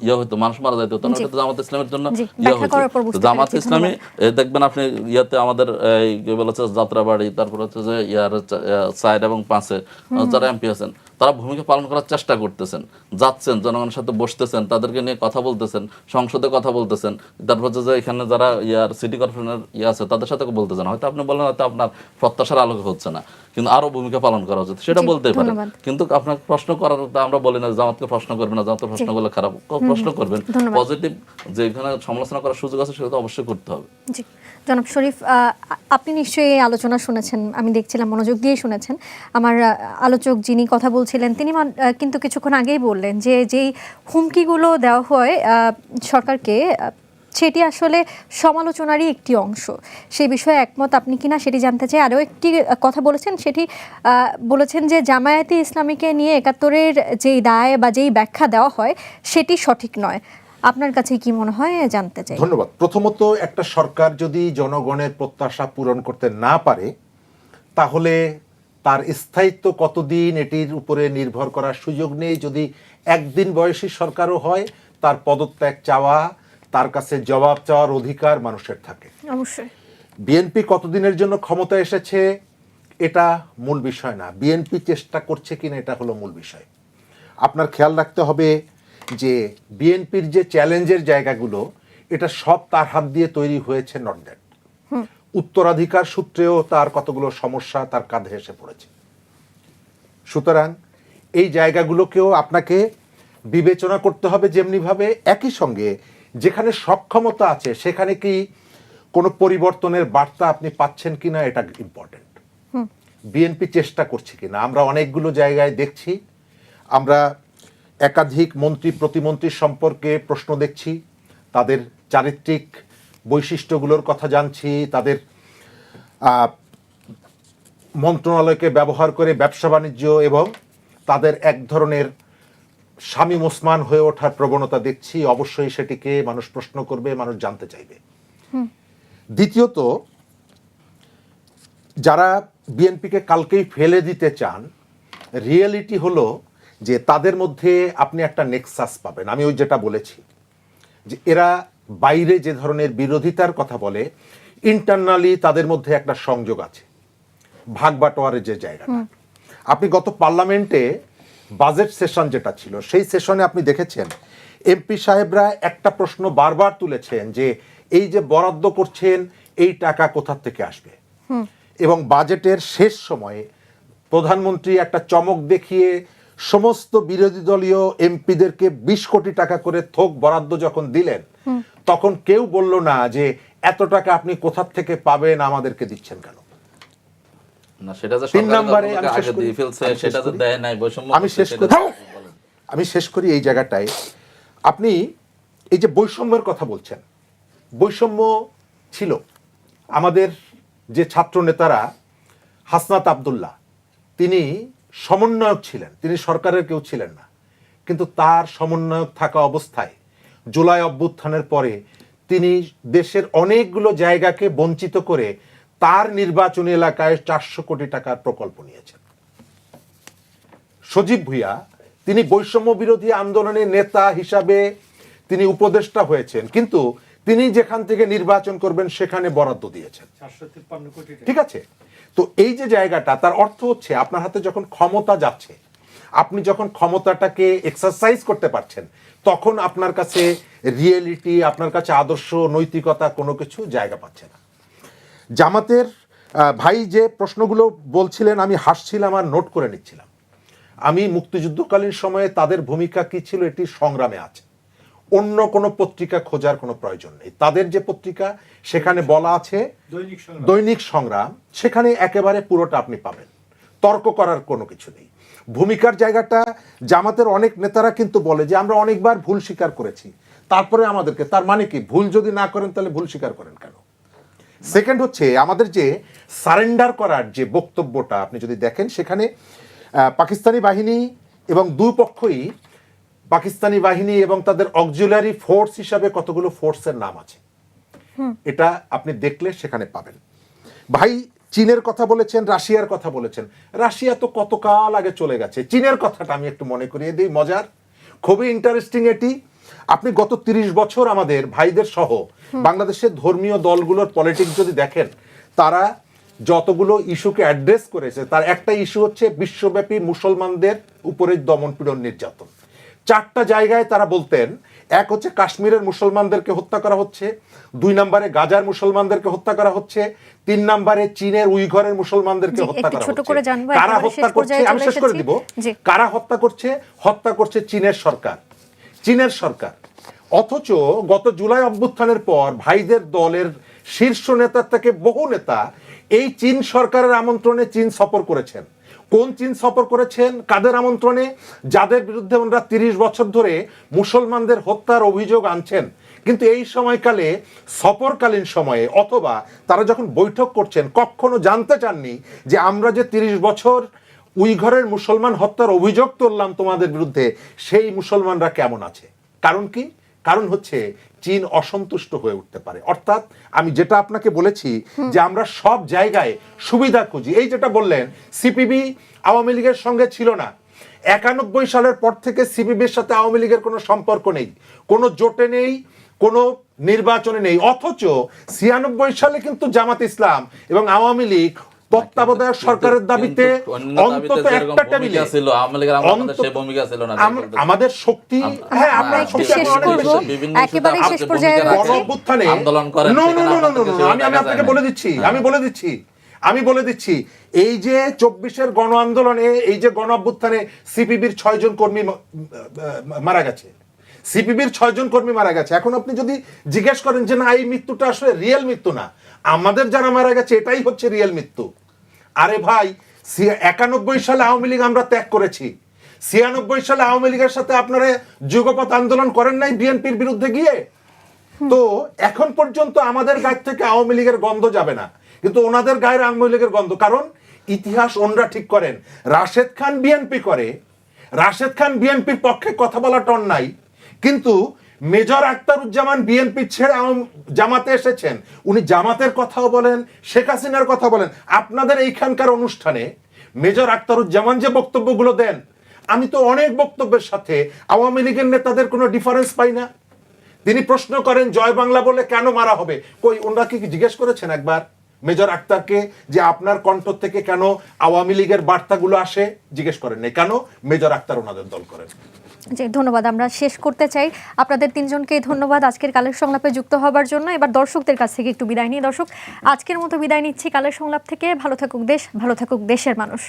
Speaker 3: ইয়া হইতো, মানুষ মারা যাইতো, তখন এটা তো জামাত ইসলামের জন্য ইয়া হইতো। জামাত ইসলামী দেখবেন আপনি ইয়াতে আমাদের এই কি বলেছে যাত্রাবাড়ি, তারপর হচ্ছে যে ইয়ার 4 এবং 5-এ যারা এমপি আছেন, তারা ভূমিকা পালন করার চেষ্টা করতেছেন, যাচ্ছেন, জনগণের সাথে বসতেছেন, তাদেরকে নিয়ে কথা বলতেছেন, সংসদে কথা বলতেছেন, তারপর হচ্ছে যে এখানে যারা ইয়ার সিটি কর্পোরেশনের আছে তাদের সাথে বলতেছেন। হয়তো আপনি বলেন হয়তো আপনার প্রত্যাশার আলোকে হচ্ছে না, কিন্তু আরো ভূমিকা পালন করা উচিত, সেটা বলতেই পারে। কিন্তু আপনার প্রশ্ন করার, আমরা বলি না জামাতকে প্রশ্ন করবেন না, জামাতকে প্রশ্ন করলে খারাপ, প্রশ্ন করবেন পজিটিভ, যেখানে সমালোচনা করার সুযোগ আছে সেটা তো অবশ্যই করতে হবে।
Speaker 4: জি জনাব শরীফ, আপনি নিশ্চয়ই এই আলোচনা শুনেছেন, আমি দেখছিলাম মনোযোগ দিয়ে শুনেছেন। আমার আলোচক যিনি কথা বলছিলেন তিনি কিন্তু কিছুক্ষণ আগেই বললেন যে যেই হুমকিগুলো দেওয়া হয় সরকারকে, সেটি আসলে সমালোচনারই একটি অংশ। সেই বিষয়ে একমত আপনি কিনা সেটি জানতে চাই। আরও একটি কথা বলেছেন, সেটি বলেছেন যে জামায়াতে ইসলামীকে নিয়ে 71-এর যেই দায় বা যেই ব্যাখ্যা দেওয়া হয় সেটি সঠিক নয়। আপনার কাছে কি মনে হয় জানতে চাই।
Speaker 1: ধন্যবাদ। প্রথমত, একটা সরকার যদি জনগণের প্রত্যাশা পূরণ করতে না পারে, তাহলে তার স্থায়িত্ব কতদিন এটির উপরে নির্ভর করার সুযোগ নেই। যদি একদিন বয়সী সরকারও হয়, তার পদত্যাগ চাওয়া, তার কাছে জবাব চাওয়ার অধিকার মানুষের থাকে।
Speaker 4: অবশ্যই।
Speaker 1: বিএনপি কতদিনের জন্য ক্ষমতা এসেছে এটা মূল বিষয় না, বিএনপি চেষ্টা করছে কিনা এটা হলো মূল বিষয়। আপনার খেয়াল রাখতে হবে যে বিএনপির যে চ্যালেঞ্জের জায়গাগুলো, এটা সব তার হাত দিয়ে তৈরি হয়েছে, নট দ্যাট। উত্তরাধিকার সূত্রেও তার কতগুলো সমস্যা তার কাঁধে এসে পড়েছে। সুতরাং এই জায়গাগুলোকেও আপনাকে বিবেচনা করতে হবে। যেমনিভাবে একই সঙ্গে যেখানে সক্ষমতা আছে সেখানে কি কোনো পরিবর্তনের বার্তা আপনি পাচ্ছেন কিনা এটা ইম্পর্টেন্ট। বিএনপি চেষ্টা করছে কিনা, আমরা অনেকগুলো জায়গায় দেখছি। আমরা একাধিক মন্ত্রী প্রতিমন্ত্রীর সম্পর্কে প্রশ্ন দেখছি, তাদের চারিত্রিক বৈশিষ্ট্যগুলোর কথা জানছি, তাদের মন্ত্রণালয়কে ব্যবহার করে ব্যবসা বাণিজ্য এবং তাদের এক ধরনের শামীম ওসমান হয়ে ওঠার প্রবণতা দেখছি। অবশ্যই সেটিকে মানুষ প্রশ্ন করবে, মানুষ জানতে চাইবে। দ্বিতীয়ত, যারা বিএনপিকে কালকেই ফেলে দিতে চান, রিয়েলিটি হলো যে তাদের মধ্যে আপনি একটা নেক্সাস পাবেন। আমি ওই যেটা বলেছি যে এরা বাইরে যে ধরনের বিরোধিতার কথা বলে, ইন্টারনালি তাদের মধ্যে একটা সংযোগ আছে, ভাগ বাটোয়ারের যে জায়গাটা। আপনি গত পার্লামেন্টে বাজেট সেশন যেটা ছিল, সেই সেশনে আপনি দেখেছেন এমপি সাহেবরা একটা প্রশ্ন বারবার তুলেছেন যে এই যে বরাদ্দ করছেন, এই টাকা কোথা থেকে আসবে। এবং বাজেটের শেষ সময়ে প্রধানমন্ত্রী একটা চমক দেখিয়ে সমস্ত বিরোধী দলীয় এমপিদেরকে 20 কোটি টাকা করে থোক বরাদ্দ যখন দিলেন, তখন কেউ বলল না যে এত টাকা আপনি কোথা থেকে পাবেন, আমাদেরকে দিচ্ছেন কেন। আমি শেষ করি এই জায়গাটায়। আপনি এই যে বৈষম্যের কথা বলছেন, বৈষম্য ছিল। আমাদের যে ছাত্র নেতারা, হাসনাত আব্দুল্লাহ, তিনি সমন্বয়ক ছিলেন, তিনি সরকারের কেউ ছিলেন না, কিন্তু তার সমন্বয়ক থাকা অবস্থায় জুলাই অভ্যুত্থানের পরে তিনি দেশের অনেকগুলো জায়গাকে বঞ্চিত করে তার নির্বাচনী এলাকায় 400 কোটি টাকার প্রকল্প নিয়েছেন। সজীব ভুইয়া, তিনি বৈষম্য বিরোধী আন্দোলনের নেতা হিসাবে তিনি উপদেষ্টা হয়েছেন, কিন্তু তিনি যেখান থেকে নির্বাচন করবেন সেখানে বরাদ্দ দিয়েছেন 453 কোটি। ঠিক আছে, তো এই যে জায়গাটা, তার অর্থ হচ্ছে আপনার হাতে যখন ক্ষমতা যাচ্ছে, আপনি যখন ক্ষমতাটাকে এক্সারসাইজ করতে পারছেন, তখন আপনার কাছে রিয়েলিটি, আপনার কাছে আদর্শ, নৈতিকতা কোনো কিছু জায়গা পাচ্ছে না। জামাতের ভাই যে প্রশ্নগুলো বলছিলেন, আমি হাসছিলাম আর নোট করে নিচ্ছিলাম। আমি মুক্তিযুদ্ধকালীন সময়ে তাদের ভূমিকা কি ছিল এটি সংগ্রামে আছে। অন্য কোনো পত্রিকা খোঁজার কোনো প্রয়োজন নেই। তাদের যে পত্রিকা সেখানে বলা আছে দৈনিক সংগ্রাম, সেখানে একেবারে পুরোটা আপনি পাবেন, তর্ক করার কোনো কিছু নেই। ভূমিকার জায়গাটা জামাতের অনেক নেতারা কিন্তু বলে যে আমরা অনেকবার ভুল স্বীকার করেছি, তারপরে আমাদেরকে, তার মানে কি ভুল যদি না করেন তাহলে ভুল স্বীকার করেন কেন? সেকেন্ড হচ্ছে আমাদের যে সারেন্ডার করার যে বক্তব্যটা আপনি যদি দেখেন, সেখানে পাকিস্তানি বাহিনী এবং দুই পক্ষই পাকিস্তানি বাহিনী এবং তাদের অক্সিলারি ফোর্স হিসাবে কতগুলো ফোর্সের নাম আছে, এটা আপনি দেখলে সেখানে পাবেন। ভাই চীনের কথা বলেছেন, রাশিয়ার কথা বলেছেন। রাশিয়া তো কতকাল আগে চলে গেছে। চীনের কথাটা আমি একটু মনে করিয়ে দিই, মজার, খুবই ইন্টারেস্টিং এটি। আপনি গত 30 বছর আমাদের ভাইদের সহ বাংলাদেশের ধর্মীয় দলগুলোর পলিটিক্স যদি দেখেন, তারা যতগুলো ইস্যুকে অ্যাড্রেস করেছে তার একটা ইস্যু হচ্ছে বিশ্বব্যাপী মুসলমানদের উপরে দমন পীড়ন নির্যাতন। 4টা জায়গায় তারা বলতেন, এক হচ্ছে কাশ্মীরের মুসলমানদেরকে হত্যা করা হচ্ছে, 2 নম্বরে গাজার মুসলমানদেরকে হত্যা করা হচ্ছে, 3 নম্বরে চীনের উইঘরের মুসলমানদেরকে হত্যা করা হচ্ছে। কারা হত্যা করছে আমি শেষ করে দিব। কারা হত্যা করছে? হত্যা করছে চীনের সরকার, চীনের সরকার। অথচ গত জুলাই অভ্যুত্থানের পর ভাইদের দলের শীর্ষ নেতার থেকে বহু নেতা এই চীন সরকারের আমন্ত্রণে চীন সফর করেছেন। কোন চীন সফর করেছেন? কাদের আমন্ত্রণে? যাদের বিরুদ্ধে ওনারা 30 বছর ধরে মুসলমানদের হত্যার অভিযোগ আনছেন। কিন্তু এই সময়কালে, সফরকালীন সময়ে অথবা তারা যখন বৈঠক করছেন, কখনো জানতে চাননি যে আমরা যে 30 বছর উইঘরের মুসলমান হত্যার অভিযোগ তুললাম তোমাদের বিরুদ্ধে, সেই মুসলমানরা কেমন আছে। কারণ কি? কারণ হচ্ছে চীন অসন্তুষ্ট হয়ে উঠতে পারে। অর্থাৎ আমি যেটা আপনাকে বলেছি যে আমরা সব জায়গায় সুবিধা খুঁজি। এই যেটা বললেন, সিপিবি আওয়ামী লীগের সঙ্গে ছিল না। 91 সালের পর থেকে সিপিবির সাথে আওয়ামী লীগের কোনো সম্পর্ক নেই, কোনো জোটে নেই, কোনো নির্বাচনে নেই। অথচ 96 সালে কিন্তু জামাত ইসলাম এবং আওয়ামী লীগ তত্ত্বাবধায়ক সরকারের দাবিতে অন্তত একটা টেবিলে আমাদের শক্তি, হ্যাঁ আপনার শক্তি
Speaker 4: একেবারে শেষ পর্যায়ে
Speaker 1: গণঅভ্যুত্থানে আন্দোলন করে। আমি আপনাকে বলে দিচ্ছি এই যে 24-এর গণ আন্দোলনে, এই যে গণ অভ্যুত্থানে সিপিবির 6 জন কর্মী মারা গেছে, সিপিবির 6 জন কর্মী মারা গেছে। এখন আপনি যদি জিজ্ঞেস করেন যে না এই মৃত্যুটা আসলে রিয়েল মৃত্যু না, আমাদের যারা মারা গেছে এটাই হচ্ছে রিয়েল মৃত্যু। আরে ভাই 91 সালে আওয়ামী লীগ আমরা ত্যাগ করেছি, 96 সালে আওয়ামী লীগের সাথে আপনারা যুগপৎ আন্দোলন করেন নাই বিএনপির বিরুদ্ধে গিয়ে। তো এখন পর্যন্ত আমাদের গায়ে থেকে আওয়ামী লীগের গন্ধ যাবে না, কিন্তু ওনাদের গায়ের আওয়ামী লীগের গন্ধ। কারণ ইতিহাস ওনরা ঠিক করেন। রাশেদ খান বিএনপি করে, রাশেদ খান বিএনপির পক্ষে কথা বলাটা অন্যায়, কিন্তু মেজর আখতারুজ্জামান বিএনপি ছেড়ে জামাতে এসেছেন, উনি জামাতের কথাও বলেন, শেখ হাসিনার কথা বলেন। আপনাদের এইখানকার অনুষ্ঠানে মেজর আখতারুজ্জামান যে বক্তব্যগুলো দেন, আমি তো অনেক বক্তব্যের সাথে আওয়ামী লীগের নেতাদের কোনো ডিফারেন্স পাই না। তিনি প্রশ্ন করেন জয় বাংলা বলে কেন মারা হবে, কই ওনারা কি জিজ্ঞেস করেছেন একবার মেজর আখতারকে যে আপনার কণ্ঠ থেকে কেন আওয়ামী লীগের বার্তাগুলো আসে? জিজ্ঞেস করেন নাই। কেন? মেজর আখতার ওনাদের দল করেন।
Speaker 4: জি ধন্যবাদ। আমরা শেষ করতে চাই। আপনাদের 3 জনকেই ধন্যবাদ আজকের কালের সংলাপে যুক্ত হবার জন্য। এবার দর্শকদের কাছ থেকে একটু বিদায় নিই। দর্শক, আজকের মতো বিদায় নিচ্ছি কালের সংলাপ থেকে। ভালো থাকুক দেশ, ভালো থাকুক দেশের মানুষ।